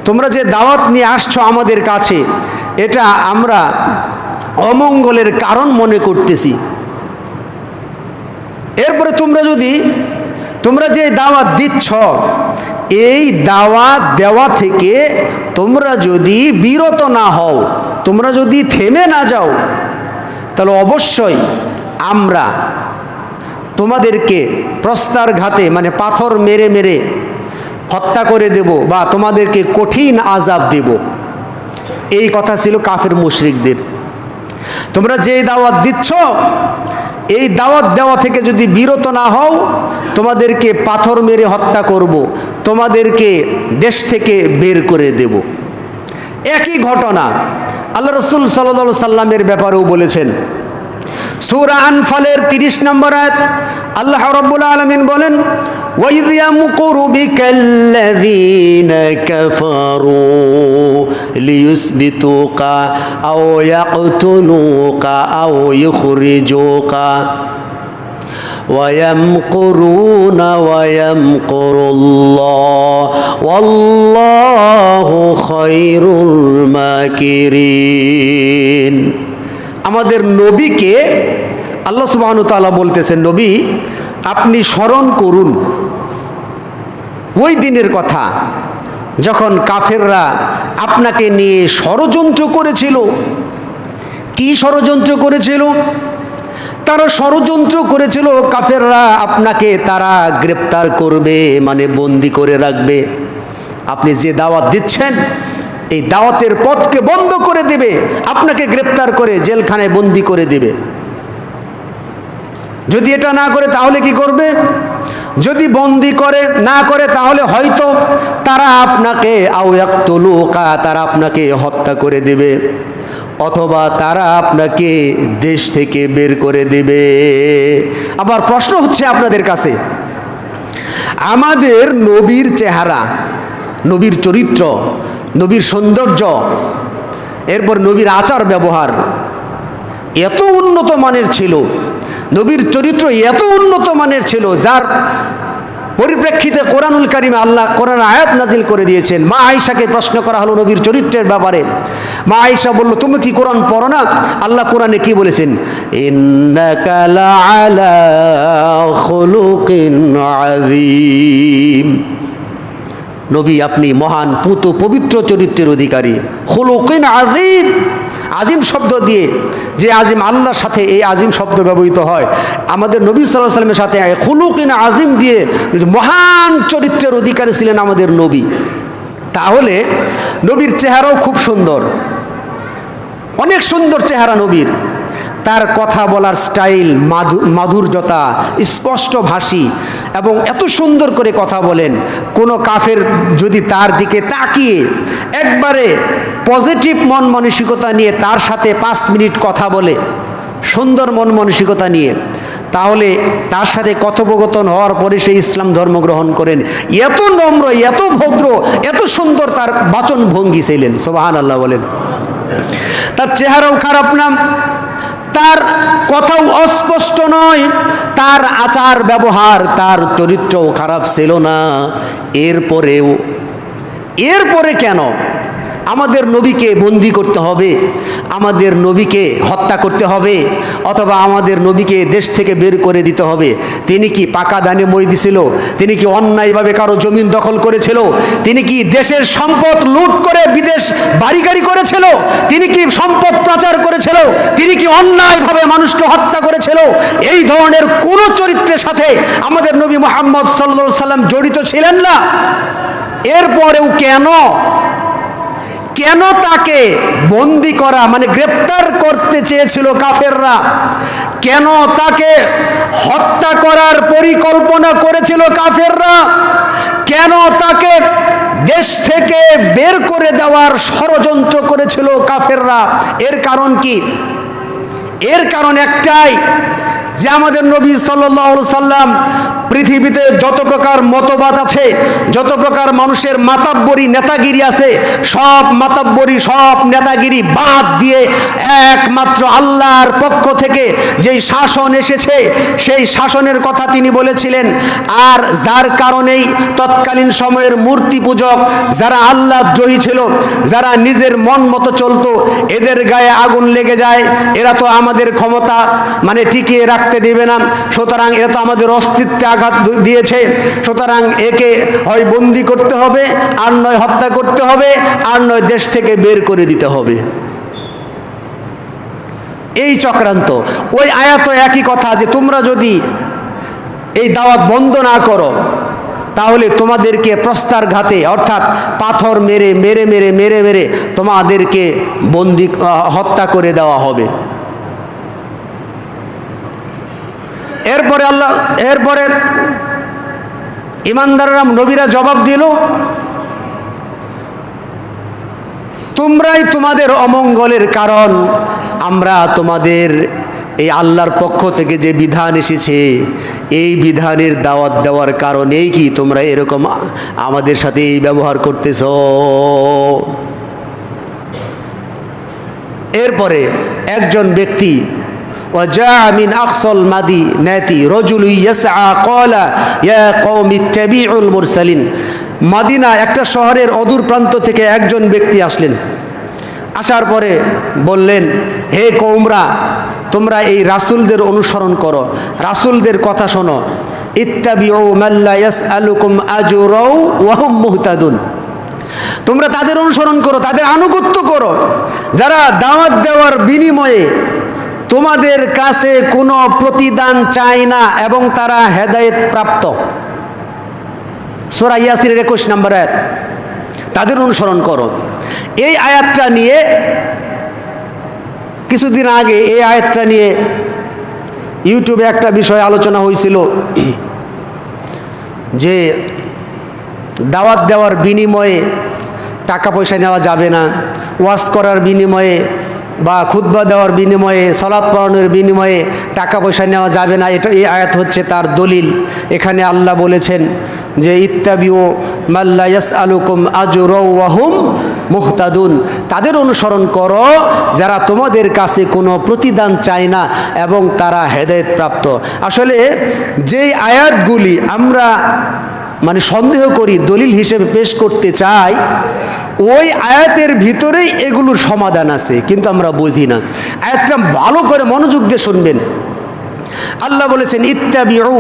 তোমরা যে দাওয়াত নিয়ে আসছো আমাদের কাছে, এটা আমরা অমঙ্গলের কারণ মনে করতেছি। এরপরে তোমরা যে দাওয়াত দিচ্ছ, এই দাওয়াত দেওয়া থেকে তোমরা যদি বিরত না হও, তোমরা যদি থেমে না যাও, তাহলে অবশ্যই আমরা তোমাদেরকে প্রস্তরঘাতে মানে পাথর মেরে মেরে হত্যা করে দেব বা তোমাদেরকে কঠিন আযাব দেব। এই কথা ছিল কাফের মুশরিকদের। তোমরা যে দাওয়াত দিচ্ছ, এই দাওয়াত দেওয়া থেকে যদি বিরত না হও, তোমাদেরকে পাথর মেরে হত্যা করব, তোমাদেরকে দেশ থেকে বের করে দেব। একই ঘটনা আল্লাহ রাসূল সাল্লাল্লাহু আলাইহি সাল্লামের ব্যাপারেও বলেছেন। সূরা আনফালের 30 নম্বর আয়াত আল্লাহ রাব্বুল আলামিন বলেন, ওয়াইয ইয়ামকুরু বিকাল্লাযীনা কাফারু লিয়ুসবিতুকা আও ইয়াকতুলুকা আও ইখরিজুকা ওয়ায়ামকুরুনা ওয়ায়ামকুরুল্লাহ ওয়াল্লাহু খায়রুল মাকিরিন। আমাদের নবীকে আল্লাহ সুবহানাহু ওয়া তাআলা বলতেছেন, নবী আপনি স্মরণ করুন ওই দিনের কথা যখন কাফেররা আপনাকে নিয়ে ষড়যন্ত্র করেছিল। কি ষড়যন্ত্র করেছিল? তারা ষড়যন্ত্র করেছিল কাফেররা আপনাকে তারা গ্রেপ্তার করবে, মানে বন্দি করে রাখবে। আপনি যে দাওয়াত দিচ্ছেন এই দাওয়াতের পথকে বন্ধ করে দেবে, আপনাকে গ্রেপ্তার করে জেলখানায় বন্দি করে দেবে। যদি এটা না করে তাহলে কি করবে? যদি বন্দি করে না করে তাহলে হয়তো তারা আপনাকে তারা আপনাকে হত্যা করে দেবে, অথবা তারা আপনাকে দেশ থেকে বের করে দেবে। আবার প্রশ্ন হচ্ছে আপনাদের কাছে, আমাদের নবীর চেহারা, নবীর চরিত্র, নবীর সৌন্দর্য, এরপর নবীর আচার ব্যবহার এত উন্নত মানের ছিল, নবীর চরিত্র এত উন্নত মানের ছিল, যার পরিপ্রেক্ষিতে কোরআনুল কারিমে আল্লাহ কোরআন আয়াত নাজিল করে দিয়েছেন। মা আয়েশাকে প্রশ্ন করা হলো নবীর চরিত্রের ব্যাপারে। মা আয়েশা বলল, তুমি কি কোরআন পড়ো না? আল্লাহ কোরআনে কি বলেছেন? ইন্নাকা লাআলা খুলুকিন আযীম। নবী আপনি মহান পুত পবিত্র চরিত্রের অধিকারী। খুলুকিন আযীম, আজিম শব্দ দিয়ে, যে আজিম আল্লাহর সাথে এই আজিম শব্দ ব্যবহৃত হয়, আমাদের নবী সাল্লাল্লাহু আলাইহি ওয়াসাল্লামের সাথে খুলুকিন আজিম দিয়ে মহান চরিত্রের অধিকারী ছিলেন আমাদের নবী। তাহলে নবীর চেহারাও খুব সুন্দর, অনেক সুন্দর চেহারা নবীর। তার কথা বলার স্টাইল, মাধুর্যতা, স্পষ্ট ভাষী এবং এত সুন্দর করে কথা বলেন, কোনো কাফের যদি তার দিকে তাকিয়ে একবারে পজিটিভ মন মানসিকতা নিয়ে তার সাথে 5 মিনিট কথা বলে, সুন্দর মন মানসিকতা নিয়ে, তাহলে তার সাথে কথোপকথন হওয়ার পরে সে ইসলাম ধর্ম গ্রহণ করেন। এত নম্র, এত ভদ্র, এত সুন্দর তার বাচন ভঙ্গি ছিলেন। সুবহানাল্লাহ বলেন। তার চেহারাও খারাপ না, তার কথাও অস্পষ্ট নয়, তার আচার ব্যবহার, তার চরিত্রও খারাপ ছিল না। এরপরে কেন আমাদের নবীকে বন্দি করতে হবে, আমাদের নবীকে হত্যা করতে হবে, অথবা আমাদের নবীকে দেশ থেকে বের করে দিতে হবে? তিনি কি পাকা দানে মই দিছিল? তিনি কি অন্যায়ভাবে কারো জমিন দখল করেছিল? তিনি কি দেশের সম্পদ লুট করে বিদেশ বাড়ি গাড়ি করেছিল? তিনি কি সম্পদ পাচার করেছিল? তিনি কি অন্যায়ভাবে মানুষকে হত্যা করেছিল? এই ধরনের কোন চরিত্রের সাথে আমাদের নবী মুহাম্মদ সাল্লাল্লাহু আলাইহি সাল্লাম জড়িত ছিলেন না। এরপরেও কেন তাকে বন্দি করা, মানে গ্রেপ্তার করতে চেয়েছিল কাফেররা? কেন তাকে হত্যা করার পরিকল্পনা করেছিল কাফেররা? কেন তাকে দেশ থেকে বের করে দেওয়ার ষড়যন্ত্র করেছিল কাফেররা? এর কারণ কি? এর কারণ একটাই, যে আমাদের নবী সাল্লাল্লাহু আলাইহি সাল্লাম পৃথিবীতে যত প্রকার মতবাদ আছে, যত প্রকার মানুষের মাতাব্বরি নেতাগিরি আছে, সব মাতাব্বরি, সব নেতাগিরি বাদ দিয়ে একমাত্র আল্লাহর পক্ষ থেকে যেই শাসন এসেছে সেই শাসনের কথা তিনি বলেছিলেন। আর যার কারণেই তৎকালীন সময়ের মূর্তি পূজক, যারা আল্লাহদ্রোহী ছিল, যারা নিজের মন মতো চলতো, এদের গায়ে আগুন লেগে যায়। এরা তো আমাদের ক্ষমতা মানে টিকিয়ে রাখতে দেবে না, সুতরাং এরা তো আমাদের অস্তিত্বে আঘাত দিয়েছে, সুতরাং একে হয় বন্দি করতে হবে, আর নয় হত্যা করতে হবে, আর নয় দেশ থেকে বের করে দিতে হবে। এই চক্রান্ত। ওই আয়াত একই কথা, যে তোমরা যদি এই দাওয়াত বন্ধ না করো তাহলে তোমাদেরকে প্রস্তারঘাতে, অর্থাৎ পাথর মেরে মেরে মেরে মেরে মেরে তোমাদেরকে বন্দি হত্যা করে দেওয়া হবে। এরপরে ইমানদাররা, নবীরা জবাব দিল, তোমরাই তোমাদের অমঙ্গলের কারণ। আমরা তোমাদের এই আল্লাহর পক্ষ থেকে যে বিধান এসেছে এই বিধানের দাওয়াত দেওয়ার কারণেই কি তোমরা এরকম আমাদের সাথে এই ব্যবহার করতেছ? এরপরে একজন ব্যক্তি, وجاء من أقصى المدينة رجل يسعى قال يا قوم اتبعوا المرسلين। মদিনা একটা শহরের অদূর প্রান্ত থেকে একজন ব্যক্তি আসলেন। আসার পরে বললেন, হে কওমরা, তোমরা এই রাসূলদের অনুসরণ করো, রাসূলদের কথা শোনো। ইত্তাবিউ মান লা ইয়াসআলুকুম আজরাও ওয়া হুম মুহতাদুন। তোমরা তাদের অনুসরণ করো, তাদের আনুগত্য করো যারা দাওয়াত দেওয়ার বিনিময়ে তোমাদের কাছে কোনো প্রতিদান চায় না এবং তারা হেদায়েত প্রাপ্ত। সূরা ইয়াসিনের 21 নম্বর আয়াত, তাদের অনুসরণ করো। এই আয়াতটা নিয়ে কিছুদিন আগে এই আয়াতটা নিয়ে ইউটিউবে একটা বিষয় আলোচনা হয়েছিল যে দাওয়াত দেওয়ার বিনিময়ে টাকা পয়সা নেওয়া যাবে না, ওয়াজ করার বিনিময়ে বা খুতবা দেওয়ার বিনিময়ে, সালাত পড়ানোর বিনিময়ে টাকা পয়সা নেওয়া যাবে না। এটা এই আয়াত হচ্ছে তার দলিল। এখানে আল্লাহ বলেছেন যে ইত্তাবিউ মাল্লা ইয়াসআলুকুম আজরা ওয়া হুম মুহতাদুন, তাদের অনুসরণ করো যারা তোমাদের কাছে কোনো প্রতিদান চায় না এবং তারা হেদায়েত প্রাপ্ত। আসলে যেই আয়াতগুলি আমরা সন্দেহ করি, দলিল হিসেবে পেশ করতে চাই, ওই আয়াতের ভিতরেই এগুলোর সমাধান আছে, কিন্তু আমরা বুঝি না। আয়াতটা ভালো করে মনোযোগ দিয়ে শুনবেন। আল্লাহ বলেছেন ইত্তাবিউ,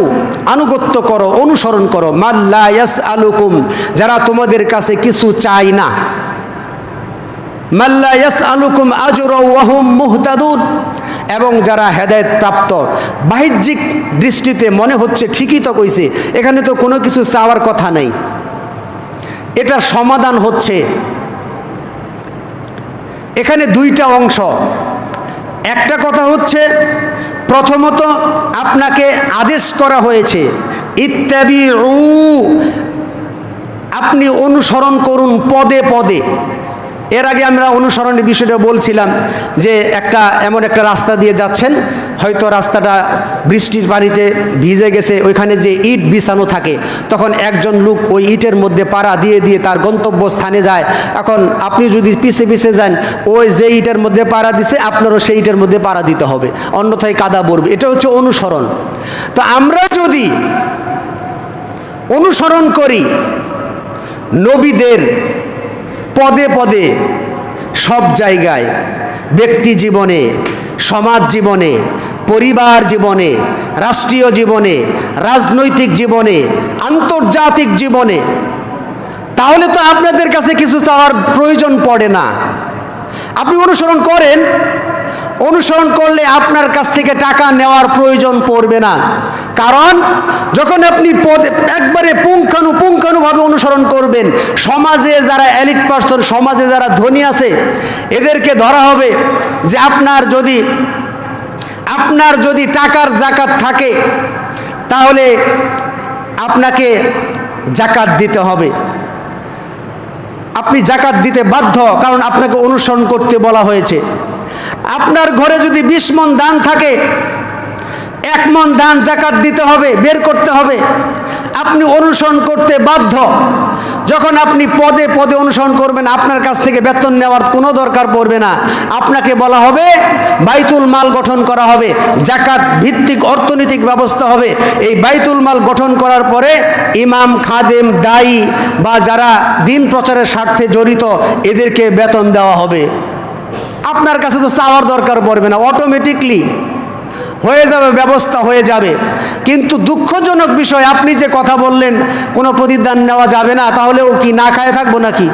আনুগত্য করো, অনুসরণ করো, মাল্লা ইয়াসআলুকুম, যারা তোমাদের কাছে কিছু চায় না, মাল্লা ইয়াসআলুকুম আজরা ওয়া হুম মুহতাদুন, এবং যারা হেদায়েত প্রাপ্ত। বাহ্যিক দৃষ্টিতে মনে হচ্ছে ঠিকই তো কইছে, এখানে তো কোনো কিছু চাওয়ার কথা নাই। এটার সমাধান হচ্ছে এখানে দুইটা অংশ। একটা কথা হচ্ছে, প্রথমত আপনাকে আদেশ করা হয়েছে ইত্তাবিউ, আপনি অনুসরণ করুন পদে পদে। এর আগে আমরা অনুসরণের বিষয়টা বলছিলাম যে এমন একটা রাস্তা দিয়ে যাচ্ছেন, হয়তো রাস্তাটা বৃষ্টির পানিতে ভিজে গেছে, ওইখানে যে ইট বিছানো থাকে, তখন একজন লোক ওই ইটের মধ্যে পাড়া দিয়ে দিয়ে তার গন্তব্য স্থানে যায়। এখন আপনি যদি পিছে পিছে যান, ওই যে ইটের মধ্যে পাড়া দিছে আপনারও সেই ইটের মধ্যে পাড়া দিতে হবে, অন্যথায় কাদা পড়বে। এটা হচ্ছে অনুসরণ। তো আমরা যদি অনুসরণ করি নবীদের পদে পদে, সব জায়গায়, ব্যক্তি জীবনে, সমাজ জীবনে, পরিবার জীবনে, রাষ্ট্রীয় জীবনে, রাজনৈতিক জীবনে, আন্তর্জাতিক জীবনে, তাহলে তো আপনাদের কাছে কিছু চাওয়ার প্রয়োজন পড়ে না। আপনি অনুসরণ করেন, অনুসরণ করলে আপনার কাছ থেকে টাকা নেওয়ার প্রয়োজন পড়বে না। কারণ যখন আপনি একবারে পুঙ্খানুপুঙ্খানুভাবে অনুসরণ করবেন, সমাজে যারা এলিট পার্সন, সমাজে যারা ধনী আছে, এদেরকে ধরা হবে যে আপনার যদি টাকার জাকাত থাকে তাহলে আপনাকে জাকাত দিতে হবে। আপনি জাকাত দিতে বাধ্য, কারণ আপনাকে অনুসরণ করতে বলা হয়েছে। আপনার ঘরে যদি 20 মণ ধান থাকে, 1 মণ ধান জাকাত দিতে হবে, বের করতে হবে। আপনি অনুসরণ করতে বাধ্য। যখন আপনি পদে পদে অনুসরণ করবেন, আপনার কাছ থেকে বেতন নেওয়ার কোনো দরকার পড়বে না। আপনাকে বলা হবে বাইতুল মাল গঠন করা হবে, জাকাত ভিত্তিক অর্থনৈতিক ব্যবস্থা হবে। এই বাইতুল মাল গঠন করার পরে ইমাম, খাদেম, দায়ী বা যারা দিন প্রচারের স্বার্থে জড়িত, এদেরকে বেতন দেওয়া হবে। আপনার কাছে তো চাওয়ার দরকার পড়বে না, অটোমেটিকলি হয়ে যাবে, ব্যবস্থা হয়ে যাবে। কিন্তু দুঃখজনক বিষয়, আপনি যে কথা বললেন কোনো প্রতিদান নেওয়া যাবে না, তাহলেও কি না খায় থাকবো নাকি?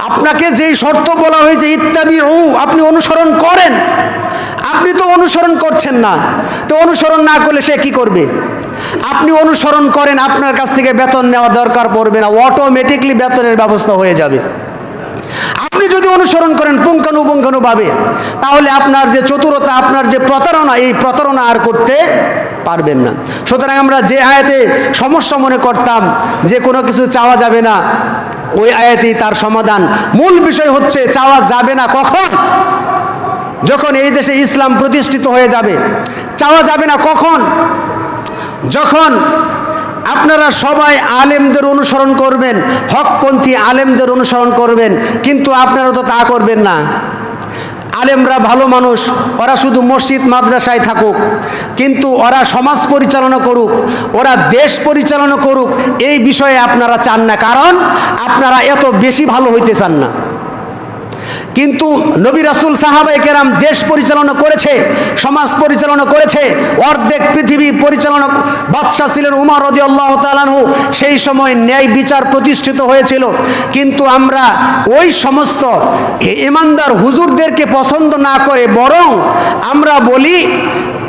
আপনাকে যেই শর্ত বলা হয়েছে ইত্তাবিউ, আপনি অনুসরণ করেন, আপনি তো অনুসরণ করছেন না। তো অনুসরণ না করলে সে কি করবে? আপনি অনুসরণ করেন, আপনার কাছ থেকে বেতন নেওয়া দরকার পড়বে না, অটোমেটিকলি বেতনের ব্যবস্থা হয়ে যাবে। আপনি যদি অনুসরণ করেন পুঙ্খানুপুঙ্খানুভাবে, তাহলে আপনার যে চতুরতা, আপনার যে প্রতারণা, এই প্রতারণা আর করতে পারবেন না। সুতরাং আমরা যে আয়াতে সমস্যা মনে করতাম যে কোনো কিছু চাওয়া যাবে না, ওই আয়াতেই তার সমাধান। মূল বিষয় হচ্ছে চাওয়া যাবে না কখন? যখন এই দেশে ইসলাম প্রতিষ্ঠিত হয়ে যাবে। চাওয়া যাবে না কখন? যখন আপনারা সবাই আলেমদের অনুসরণ করবেন, হকপন্থী আলেমদের অনুসরণ করবেন, কিন্তু আপনারা তো তা করবেন না। আলেমরা ভালো মানুষ, ওরা শুধু মসজিদ মাদ্রাসায় থাকুক, কিন্তু ওরা সমাজ পরিচালনা করুক, ওরা দেশ পরিচালনা করুক, এই বিষয়ে আপনারা চান না। কারণ আপনারা এত বেশি ভালো হইতে চান না। কিন্তু নবী রাসূল সাহাবায়ে কেরাম দেশ পরিচালনা করেছে, সমাজ পরিচালনা করেছে, অর্ধেক পৃথিবী পরিচালনা। বাদশাহ ছিলেন উমর রাদিয়াল্লাহু তাআলা আনহু, সেই সময় ন্যায় বিচার প্রতিষ্ঠিত হয়েছিল। কিন্তু আমরা ওই সমস্ত ইমানদার হুজুরদেরকে পছন্দ না করে বরং আমরা বলি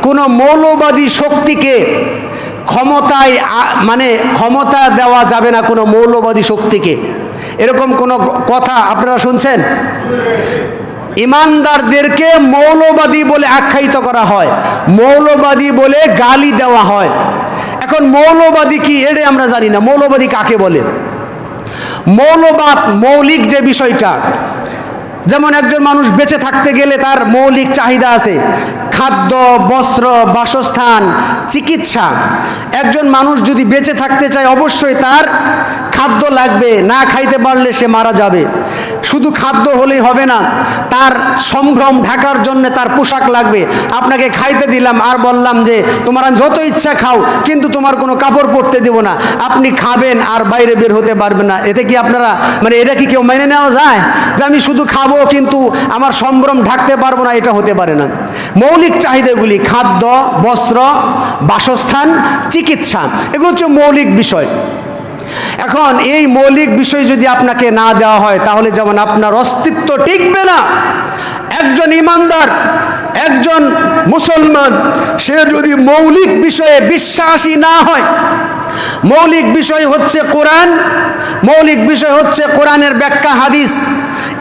কোনো মৌলবাদী শক্তিকে ক্ষমতায় ক্ষমতা দেওয়া যাবে না, কোনো মৌলবাদী শক্তিকে। এরকম কোনো কথা আপনারা শুনছেন? ইমানদারদেরকে মৌলবাদী বলে আখ্যায়িত করা হয়, মৌলবাদী বলে গালি দেওয়া হয়। এখন মৌলবাদী কি এটা আমরা জানি না। মৌলবাদী কাকে বলে? মৌলবাদ মৌলিক যে বিষয়টা, যেমন একজন মানুষ বেঁচে থাকতে গেলে তার মৌলিক চাহিদা আছে, খাদ্য, বস্ত্র, বাসস্থান, চিকিৎসা। একজন মানুষ যদি বেঁচে থাকতে চায় অবশ্যই তার খাদ্য লাগবে, না খাইতে পারলে সে মারা যাবে। শুধু খাদ্য হলেই হবে না, তার সম্ভ্রম ঢাকার জন্য তার পোশাক লাগবে। আপনাকে খাইতে দিলাম আর বললাম যে তোমার যত ইচ্ছা খাও, কিন্তু তোমার কোনো কাপড় পরতে দেব না, আপনি খাবেন আর বাইরে বের হতে পারবেন না। এতে কি আপনারা এটা কি কেউ মেনে নেওয়া যায় যে আমি শুধু খাবো কিন্তু আমার সম্ভ্রম ঢাকতে পারবো না? এটা হতে পারে না। মৌলিক চাহিদাগুলি খাদ্য, বস্ত্র, বাসস্থান, চিকিৎসা, এগুলো হচ্ছে মৌলিক বিষয়। এখন এই মৌলিক বিষয় যদি আপনাকে না দেওয়া হয় তাহলে যেমন আপনার অস্তিত্ব টিকবে না। একজন ইমানদার, একজন মুসলমান, সে যদি মৌলিক বিষয়ে বিশ্বাসী না হয়, মৌলিক বিষয় হচ্ছে কোরআন, মৌলিক বিষয় হচ্ছে কোরআনের ব্যাখ্যা, হাদিস,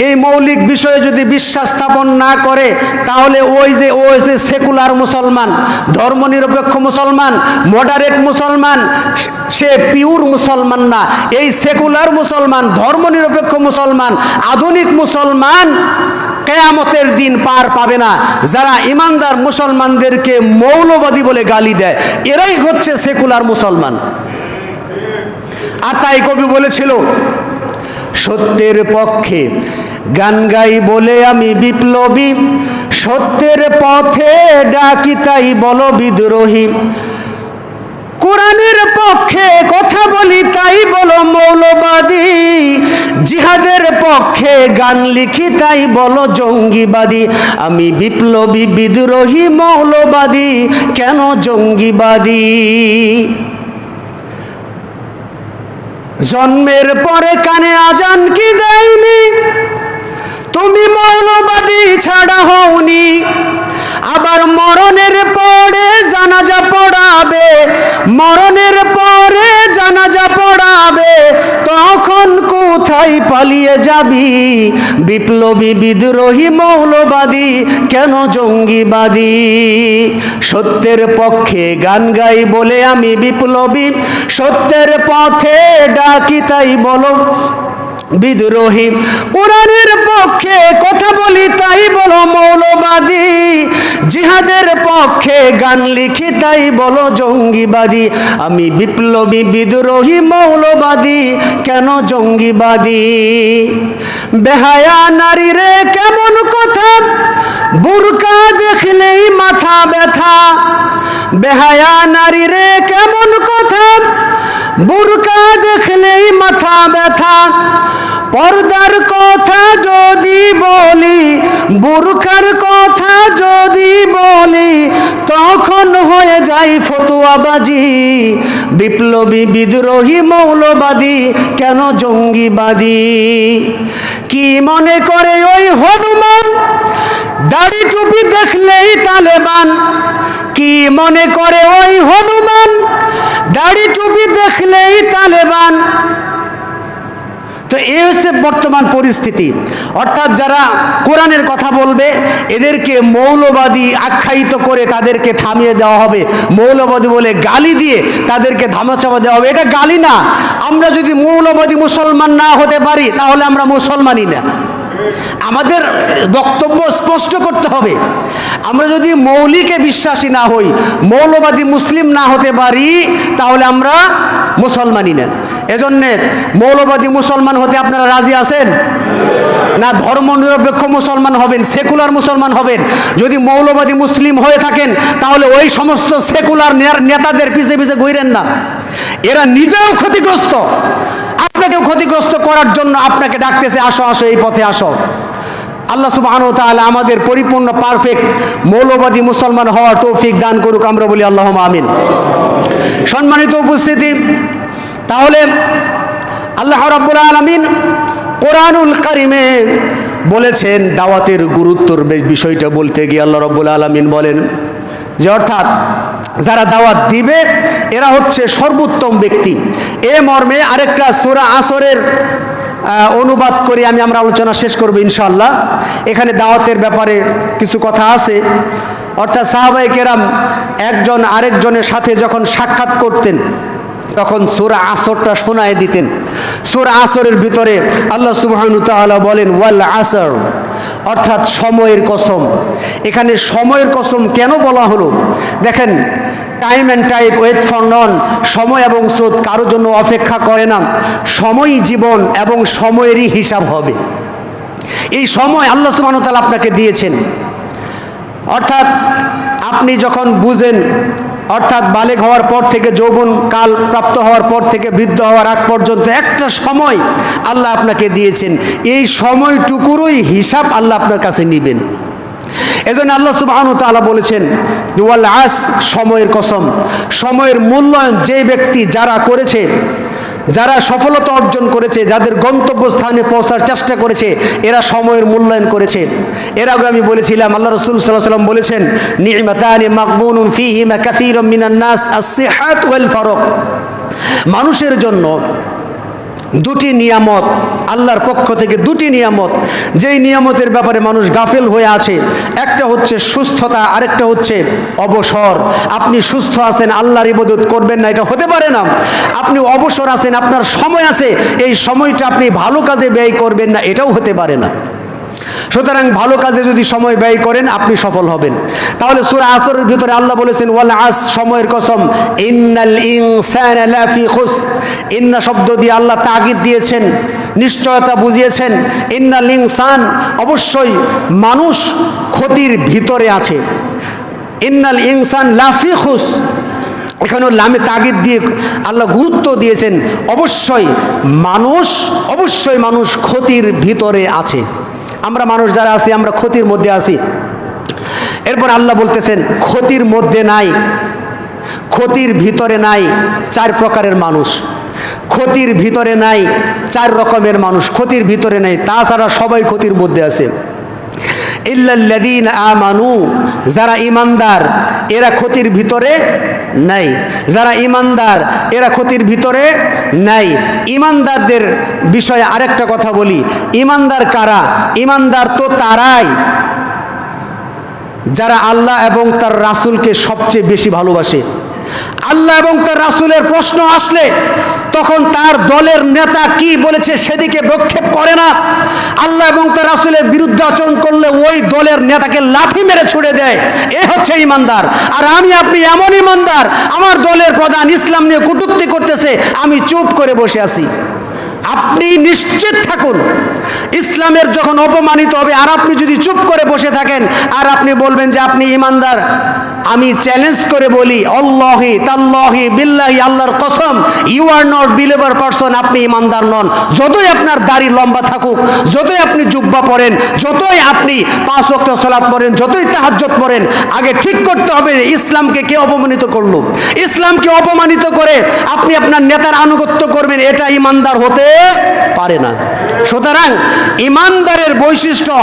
এই মৌলিক বিষয়ে যদি বিশ্বাস স্থাপন না করে তাহলে ওই যে সেকুলার মুসলমান, ধর্মনিরপেক্ষ মুসলমান, মডারেট মুসলমান, সে পিওর মুসলমান না। এই সেকুলার মুসলমান, ধর্মনিরপেক্ষ মুসলমান, আধুনিক মুসলমান কিয়ামতের দিন পার পাবে না। যারা ইমানদার মুসলমানদেরকে মৌলবাদী বলে গালি দেয়, এরাই হচ্ছে সেকুলার মুসলমান। আর তাই কবি বলেছিল, সত্যের পক্ষে গান গাই বলে আমি বিপ্লবী, সত্যের পথে ডাকি তাই বলো বিদ্রোহী। কোরআনের পক্ষে কথা বলি তাই বলো মৌলবাদী, জিহাদের পক্ষে গান লিখি তাই বলো জঙ্গিবাদী। আমি বিপ্লবী, বিদ্রোহী, মৌলবাদী, কেন জঙ্গিবাদী? জন্মের পরে কানে আজান কি দেয়নি, তুমি মৌলবাদী ছাড়া হওনি। আবার মরণের পরে জানাজা পড়াবে, মরণের পরে জানাজা পড়াবে, তখন কোথায় পালিয়ে যাবি? বিপ্লবী, বিদ্রোহী, মৌলবাদী, কেন জঙ্গিবাদী? সত্যের পক্ষে গান গাই বলে আমি বিপ্লবী, সত্যের পথে ডাকি তাই বলো বিদ্রোহী। কোরআনের পক্ষে কথা বলি তাই বলো মৌলবাদী, জিহাদের পক্ষে গান লিখি তাই বলো জঙ্গিবাদী। আমি বিপ্লবী, বিদ্রোহী, মৌলবাদী, কেন জঙ্গিবাদী? বেহায়া নারী রে কেমন কথা, বুরকা দেখলেই মাথা ব্যথা। বেহায়া নারী রে কেমন কথা, বুরকা দেখলেই মাথা ব্যথা। পর্দার কথা যদি বলি, বুরকার কথা যদি বলি, তখন হয়ে যায় ফতুয়াবাজি। বিপ্লবী, বিদ্রোহী, মৌলবাদী, কেন জঙ্গিবাদী? কি মনে করে ওই হনুমান, দাড়ি টুপি দেখলেই তালেবান? কি মনে করে ওই হনুমান, দাড়ি টুপি দেখলেই তালেবান? তো এই হচ্ছে বর্তমান পরিস্থিতি। অর্থাৎ যারা কোরআনের কথা বলবে এদেরকে মৌলবাদী আখ্যায়িত করে তাদেরকে থামিয়ে দেওয়া হবে, মৌলবাদী বলে গালি দিয়ে তাদেরকে ধামাচাপা দেওয়া হবে। এটা গালি না। আমরা যদি মৌলবাদী মুসলমান না হতে পারি তাহলে আমরা মুসলমানই না। আমাদের বক্তব্য স্পষ্ট করতে হবে। আমরা যদি মৌলিকে বিশ্বাসী না হই, মৌলবাদী মুসলিম না হতে পারি, তাহলে আমরা মুসলমানই না। এজন্যে মৌলবাদী মুসলমান হতে আপনারা রাজি আছেন না? ধর্মনিরপেক্ষ মুসলমান হবেন, সেকুলার মুসলমান হবেন। যদি মৌলবাদী মুসলিম হয়ে থাকেন তাহলে ওই সমস্ত সেকুলার নেতাদের পিছে পিছে ঘুরেন না। এরা নিজেও ক্ষতিগ্রস্ত, আপনাকেও ক্ষতিগ্রস্ত করার জন্য আপনাকে ডাকতেছে, আসো আসো এই পথে আসো। আল্লাহ সুবহানাহু ওয়া তাআলা আমাদের পরিপূর্ণ পারফেক্ট মৌলবাদী মুসলমান হওয়ার তৌফিক দান করুক, আমরা বলি আল্লাহুম্মা আমিন। সম্মানিত উপস্থিতি, তাহলে আল্লাহ রাব্বুল আলামিন কোরআনুল কারিমে বলেছেন দাওয়াতের গুরুত্বর বিষয়টা বলতে গিয়ে আল্লাহ রাব্বুল আলামিন বলেন যে অর্থাৎ যারা দাওয়াত দিবে এরা হচ্ছে সর্বোত্তম ব্যক্তি। এ মর্মে আরেকটা সূরা আসরের অনুবাদ করে আমরা আলোচনা শেষ করব ইনশাআল্লাহ। এখানে দাওয়াতের ব্যাপারে কিছু কথা আছে। অর্থাৎ সাহাবায়ে কেরাম একজন আরেকজনের সাথে যখন সাক্ষাৎ করতেন তখন সূরা আসরটা শোনায় দিতেন। সূরা আসরের ভিতরে আল্লাহ সুবহানাহু ওয়া তাআলা বলেন ওয়াল আসর, অর্থাৎ সময়ের কসম। এখানে সময়ের কসম কেন বলা হলো? দেখেন, time and tide wait for none, সময় এবং স্রোত কারোর জন্য অপেক্ষা করে না। সময়ই জীবন এবং সময়েরই হিসাব হবে। এই সময় আল্লাহ সুবহানাহু ওয়া তাআলা আপনাকে দিয়েছেন। অর্থাৎ আপনি যখন বুঝেন, অর্থাৎ বালেগ হওয়ার পর থেকে যৌবন কাল প্রাপ্ত হওয়ার পর থেকে বৃদ্ধ হওয়ার আগ পর্যন্ত একটা সময় আল্লাহ আপনাকে দিয়েছেন। এই সময়টুকুরই হিসাব আল্লাহ আপনার কাছে নেবেন। এজন্য আল্লাহ সুবহানাহু ওয়া তাআলা বলেছেন ওয়াল আস, সময়ের কসম। সময়ের মূল্যায়ন যে ব্যক্তি যারা করেছে, যারা সফলতা অর্জন করেছে, যাদের গন্তব্যস্থানে পৌঁছার চেষ্টা করেছে, এরা সময়ের মূল্যায়ন করেছে। এর আগে আমি বলেছিলাম আল্লাহ রাসূল সাল্লাল্লাহু আলাইহি ওয়াসাল্লাম বলেছেন নি'মাতানি মাগবুনুন ফীহিমা কাসীরুম মিনান নাস আস-সিহহাত ওয়াল ফারাগ। মানুষের জন্য দুটি নিয়ামত, আল্লাহর পক্ষ থেকে দুটি নিয়ামত, যেই নিয়ামতের ব্যাপারে মানুষ গাফেল হয়ে আছে। একটা হচ্ছে সুস্থতা, আরেকটা হচ্ছে অবসর। আপনি সুস্থ আছেন, আল্লাহর ইবাদত করবেন না, এটা হতে পারে না। আপনি অবসর আছেন, আপনার সময় আছে, এই সময়টা আপনি ভালো কাজে ব্যয় করবেন না, এটাও হতে পারে না। সুতরাং ভালো কাজে যদি সময় ব্যয় করেন আপনি সফল হবেন। তাহলে সূরা আসরের ভিতরে আল্লাহ বলেছেন ওয়াল আস, সময়ের কসম। ইন্নাল ইনসানা লাফি খুস, ইন্না শব্দ দিয়ে আল্লাহ তাগিদ দিয়েছেন, নিশ্চয়তা বুঝিয়েছেন। ইন্নাল ইনসান, অবশ্যই মানুষ ক্ষতির ভিতরে আছে। ইন্নাল ইনসান লাফি খুস, এখানেও লামে তাগিদ দিয়ে আল্লাহ গুরুত্ব দিয়েছেন অবশ্যই মানুষ ক্ষতির ভিতরে আছে। আমরা মানুষ যারা আছি আমরা ক্ষতির মধ্যে আছি। এরপর আল্লাহ বলতেছেন ক্ষতির মধ্যে নাই, ক্ষতির ভিতরে নাই। চার প্রকারের মানুষ ক্ষতির ভিতরে নাই, চার রকমের মানুষ ক্ষতির ভিতরে নাই, তাছাড়া সবাই ক্ষতির মধ্যে আছে। ইল্লাল্লাযীনা আমানু, যারা ঈমানদার এরা ক্ষতির ভিতরে নাই। যারা ঈমানদার এরা ক্ষতির ভিতরে নাই। ঈমানদারদের বিষয়ে আরেকটা কথা বলি। ঈমানদার কারা? ঈমানদার তো তারাই যারা আল্লাহ এবং তার রাসূলকে সবচেয়ে বেশি ভালোবাসে। আল্লাহ এবং তার রাসূলের প্রশ্ন আসলে তখন তার দলের নেতা কি বলেছে সেদিকে ভ্রুক্ষেপ করে না। আল্লাহ এবং তার রাসূলের বিরুদ্ধে আচরণ করলে ওই দলের নেতাকে লাথি মেরে ছুড়ে দেয়। এ হচ্ছে ঈমানদার। আর আমি আপনি এমন ঈমানদার, আমার দলের প্রধান ইসলাম নিয়ে কটূক্তি করতেছে, আমি চুপ করে বসে আছি। আপনি নিশ্চিত থাকুন ইসলামের যখন অপমানিত হবে আর আপনি যদি চুপ করে বসে থাকেন আর আপনি বলবেন যে আপনি ঈমানদার, আমি চ্যালেঞ্জ করে বলি আল্লাহি তাল্লাহি বিল্লাহি, আল্লাহর কসম, you are not believer person, আপনি ঈমানদার নন। যতই আপনার দাড়ি লম্বা থাকুক, যতই আপনি জুব্বা পরেন, যতই আপনি 5 ওয়াক্ত সালাত পড়েন, যতই তাহাজ্জুদ পড়েন, আগে ঠিক করতে হবে ইসলামকে কে অপমানিত করলো। ইসলামকে অপমানিত করে আপনি আপনার নেতার আনুগত্য করবেন, এটা ঈমানদার হতে পারে না। সুতরাং ঈমানদারের বৈশিষ্ট্য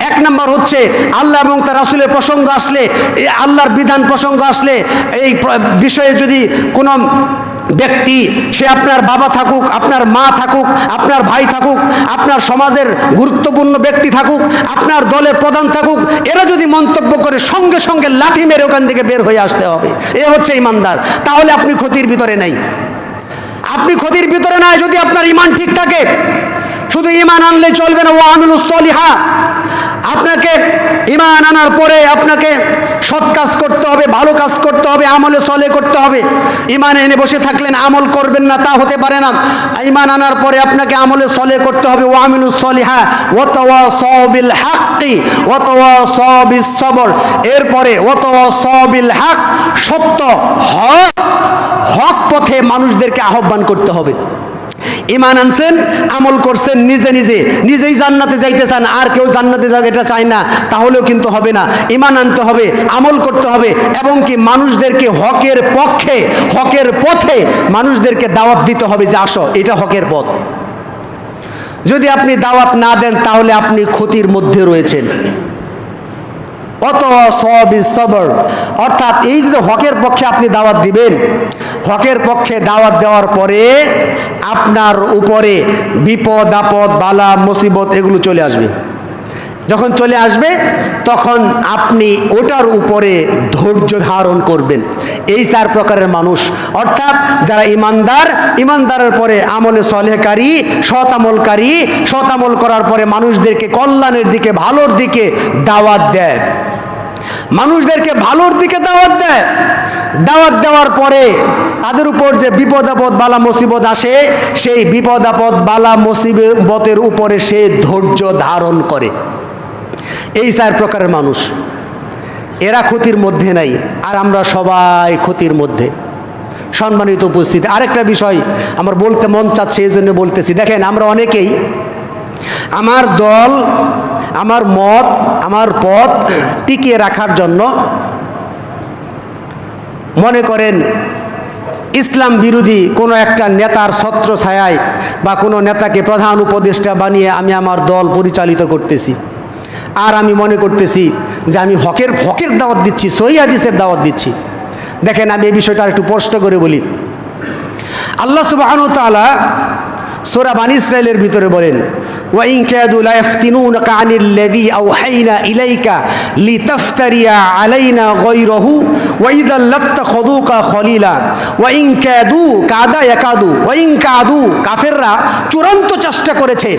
1 নম্বর হচ্ছে আল্লাহ এবং তার রাসূলের প্রসঙ্গ আসলে, আল্লাহর বিধান প্রসঙ্গ আসলে, এই বিষয়ে যদি কোনো ব্যক্তি, সে আপনার বাবা থাকুক, আপনার মা থাকুক, আপনার ভাই থাকুক, আপনার সমাজের গুরুত্বপূর্ণ ব্যক্তি থাকুক, আপনার দলের প্রধান থাকুক, এরা যদি মন্তব্য করে সঙ্গে সঙ্গে লাথি মেরে ওখান থেকে বের হয়ে আসতে হবে। এ হচ্ছে ঈমানদার। তাহলে আপনি ক্ষতির ভিতরে নাই। আপনি ক্ষতির ভিতরে নাই যদি আপনার ঈমান ঠিক থাকে। শুধু ঈমান আনলে চলবে না, ওয়া আমিলুস সলিহা। আপনাকে ঈমান আনার পরে আপনাকে সৎ কাজ করতে হবে, ভালো কাজ করতে হবে, আমলে সলে করতে হবে। ঈমান এনে বসে থাকলেন আমল করবেন না, তা হতে পারে না। ঈমান আনার পরে আপনাকে আমলে সলে করতে হবে, ওয়া আমিলুস সলিহা ওয়া তাওয়াসাউ বিল হাক্কি ওয়া তাওয়াসাউ বিস সবর। এরপরে ওয়া তাওয়াসাউ বিল হক, সত্য হক পথে মানুষদেরকে আহ্বান করতে হবে। ঈমান আনছেন, আমল করছেন, নিজেই জান্নাতে যাইতে চান, আর কেউ জান্নাতে যাবে এটা চায় না, তাহলেও কিন্তু হবে না। ঈমান আনতে হবে, আমল করতে হবে, এবং কি মানুষদেরকে হকের পক্ষে, হকের পথে মানুষদেরকে দাওয়াত দিতে হবে যে আসো, এটা হকের পথ। যদি আপনি দাওয়াত না দেন তাহলে আপনি ক্ষতির মধ্যে রয়েছেন। অর্থাৎ এই যে হকের পক্ষে আপনি দাওয়াত দিবেন, হকের পক্ষে দাওয়াত দেওয়ার পরে আপনার উপরে বিপদ আপদ, বালা মুসিবত এগুলো চলে আসবে। যখন চলে আসবে তখন আপনি ওটার উপরে ধৈর্য ধারণ করবেন। এই 4 প্রকারের মানুষ, অর্থাৎ যারা ইমানদার, ইমানদারের পরে আমলে সলেহকারী, সৎ আমলকারী, সৎ আমল করার পরে মানুষদেরকে কল্যাণের দিকে, ভালোর দিকে দাওয়াত দেয়, মানুষদেরকে ভালোর দিকে দাওয়াত দেয়। দাওয়াত দেওয়ার পরে তাদের উপর যে বিপদ আপদ, বালা মুসিবত আসে, সেই বিপদ আপদ, বালা মুসিবতের উপরে সে ধৈর্য ধারণ করে। এই 4 প্রকারের মানুষ, এরা ক্ষতির মধ্যে নাই, আর আমরা সবাই ক্ষতির মধ্যে। সম্মানিত উপস্থিতি, আরেকটা বিষয় আমার বলতে মন চাচ্ছে, এই জন্য বলতেছি। দেখেন, আমরা অনেকেই আমার দল, আমার মত, আমার পথ টিকিয়ে রাখার জন্য মনে করেন ইসলাম বিরোধী কোনো একটা নেতার ছত্র ছায়ায় বা কোনো নেতাকে প্রধান উপদেষ্টা বানিয়ে আমি আমার দল পরিচালিত করতেছি, আর আমি মনে করতেছি যে আমি হকের দাওয়াত দিচ্ছি, সহিহ হাদিসের দাওয়াত দিচ্ছি। দেখেন, আমি এই বিষয়টা একটু স্পষ্ট করে বলি। আল্লাহ সুবহানাহু ওয়া তাআলা সূরা বানী ইসরাঈলের ভিতরে বলেন, ওয়া ইন কাদু লা ইফতিনুনাকা আনিল্লাযী আওহাইনা ইলাইকা লিতাফতারিয়া আলাইনা গায়রাহু ওয়া ইযাল লাত্তাখাযুকা খলিলা ওয়া ইন কাদু কাদা ইয়াকাদু ওয়া ইন কাদু, কাফেররা চূড়ান্ত চেষ্টা করেছে,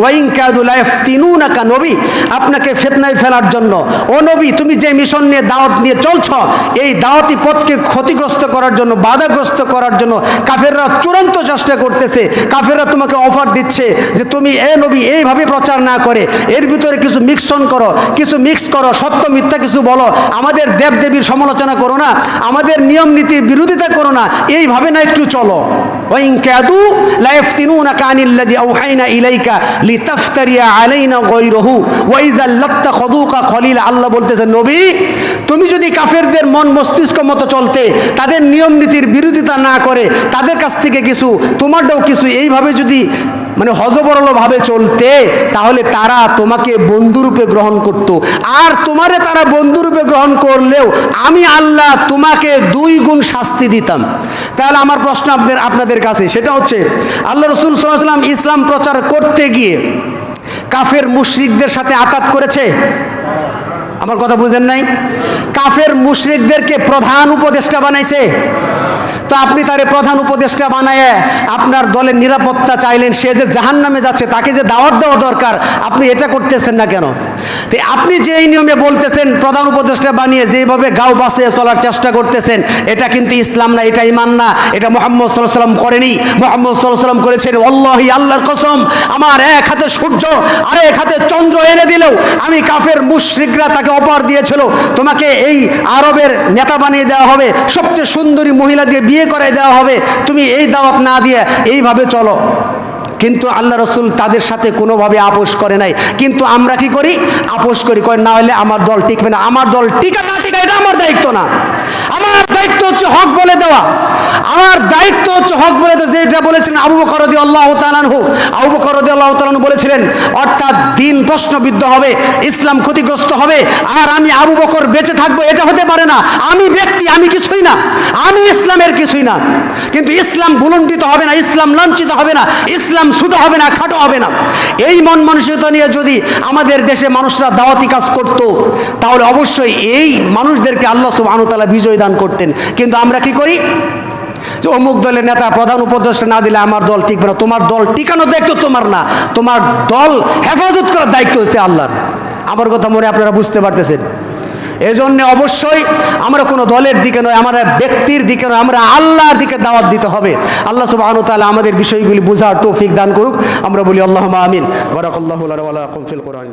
ওয়া ইন কাদু লা ইফতিনুনাকা, নবী আপনাকে ফিতনায় ফেলার জন্য। ও নবী, তুমি যে মিশন নিয়ে, দাওয়াত নিয়ে চলছ, এই দাওয়াতি পথকে ক্ষতিগ্রস্ত করার জন্য, বাধাগ্রস্ত করার জন্য কাফেররা চূড়ান্ত চেষ্টা করতেছে। কাফেররা তোমাকে অফার দিচ্ছে যে তুমি এ নবী এইভাবে প্রচার না করে এর ভিতরে কিছু মিক্স করো, সত্য মিথ্যা কিছু বলো, আমাদের দেবদেবীর সমালোচনা করো না, আমাদের নিয়ম নীতির বিরোধিতা করো না, এইভাবে না একটু চলো। ওয়া ইন কাদু লা ইফতিনুনাকা আনিল্লাযী আওহাইনা ইলাইকা লিতাফতারিয়া আলাইনা গায়রাহু ওয়া ইযাল লাত্তাখাযুকা খলিলা। আল্লাহ বলতেছেন, নবী তুমি যদি কাফেরদের মন মস্তিষ্ক মতো চলতে, তাদের নিয়ম নীতির বিরোধিতা না করে, তাদের কাছ থেকে কিছু, তোমারটাও কিছু, এইভাবে যদি মানে হযবরলভাবে চলতে, তাহলে তারা তোমাকে বন্ধুরূপে গ্রহণ করত। আর তোমারে তারা বন্ধুরূপে গ্রহণ করলেও আমি আল্লাহ তোমাকে 2 গুণ শাস্তি দিতাম। তাহলে আমার প্রশ্ন আপনাদের কাছে, সেটা হচ্ছে, আল্লাহ রাসূল সাল্লাল্লাহু আলাইহি ওয়াসাল্লাম ইসলাম প্রচার করতে গিয়ে কাফের মুশরিকদের সাথে আতাত করেছে? আমার কথা বুঝেন নাই? কাফের মুশরিকদেরকে প্রধান উপদেষ্টা বানাইছে। তো আপনি তারে প্রধান উপদেষ্টা বানায় আপনার দলের নিরাপত্তা চাইলেন, সে যে জাহান্নামে যাচ্ছে, তাকে যে দাওয়াত দেওয়া দরকার, আপনি এটা করতেছেন না কেন? তো আপনি যে এই নিয়মে বলতেছেন, প্রধান উপদেষ্টা বানিয়ে যেভাবে গাও বাঁচিয়ে চলার চেষ্টা করতেছেন, এটা কিন্তু ইসলাম না, এটা ঈমান না, এটা মুহাম্মদ সাল্লাল্লাহু আলাইহি ওয়াসাল্লাম করেনি। মুহাম্মদ সাল্লাল্লাহু আলাইহি ওয়াসাল্লাম করেছেন, ওয়াল্লাহি, আল্লাহর কসম, আমার এক হাতে সূর্য আর এক হাতে চন্দ্র এনে দিলেও আমি কাফের মুশরিকরা তাকে অপর দিয়েছিল, তোমাকে এই আরবের নেতা বানিয়ে দেওয়া হবে, সবচেয়ে সুন্দরী মহিলা দিয়ে বিয়ে করে দেওয়া হবে, তুমি এই দাওয়াত না দিয়ে এইভাবে চলো। কিন্তু আল্লাহ রাসূল তাদের সাথে কোনোভাবে আপোষ করে নাই। কিন্তু আমরা কি করি? আপোষ করি, কই না হলে আমার দল টিকবে না। আমার দল টিকা না টিকা এটা আমার দায়িত্ব না। আমার দায়িত্ব হচ্ছে হক বলে দেওয়া। আমার দায়িত্ব হচ্ছে হক বলে দেওয়া। যেটা বলেছিলেন আবু বকর রাদিয়াল্লাহু তাআলা আনহু, আবু বকর রাদিয়াল্লাহু তাআলা আনহু বলেছিলেন, অর্থাৎ দিন প্রশ্নবিদ্ধ হবে, ইসলাম ক্ষতিগ্রস্ত হবে, আর আমি আবু বকর বেঁচে থাকবো, এটা হতে পারে না। আমি ব্যক্তি, আমি কিছুই না, আমি ইসলামের কিছুই না। কিন্তু ইসলাম ভুলুণ্ঠিত হবে না, ইসলাম লাঞ্ছিত হবে না, ইসলাম ছোট হবে না, খাটো হবে না। এই মন মানসিকতা নিয়ে যদি আমাদের দেশে মানুষরা দাওয়াতি কাজ করত, তাহলে অবশ্যই এই মানুষদেরকে আল্লাহ সুবহানাহু ওয়া তাআলা বিজয় দান করতেন। কিন্তু আমরা কি করি? যে অমুক দলের নেতা প্রধান উপদেষ্টা না দিলে আমার দল টিকবে না। তোমার দল টিকানোর দায়িত্ব তোমার না, তোমার দল হেফাজত করার দায়িত্ব হচ্ছে আল্লাহর। আমার কথা মনে আপনারা বুঝতে পারতেছেন? এজন্য অবশ্যই আমরা কোনো দলের দিকে নয়, আমরা ব্যক্তির দিকে নয়, আমরা আল্লাহর দিকে দাওয়াত দিতে হবে। আল্লাহ সুবহানাহু ওয়া তাআলা আমাদের বিষয়গুলি বোঝার তৌফিক দান করুক। আমরা বলি আল্লাহুম্মা আমিন। বারাকাল্লাহু লানা ওয়া লাকুম ফিল কুরআন।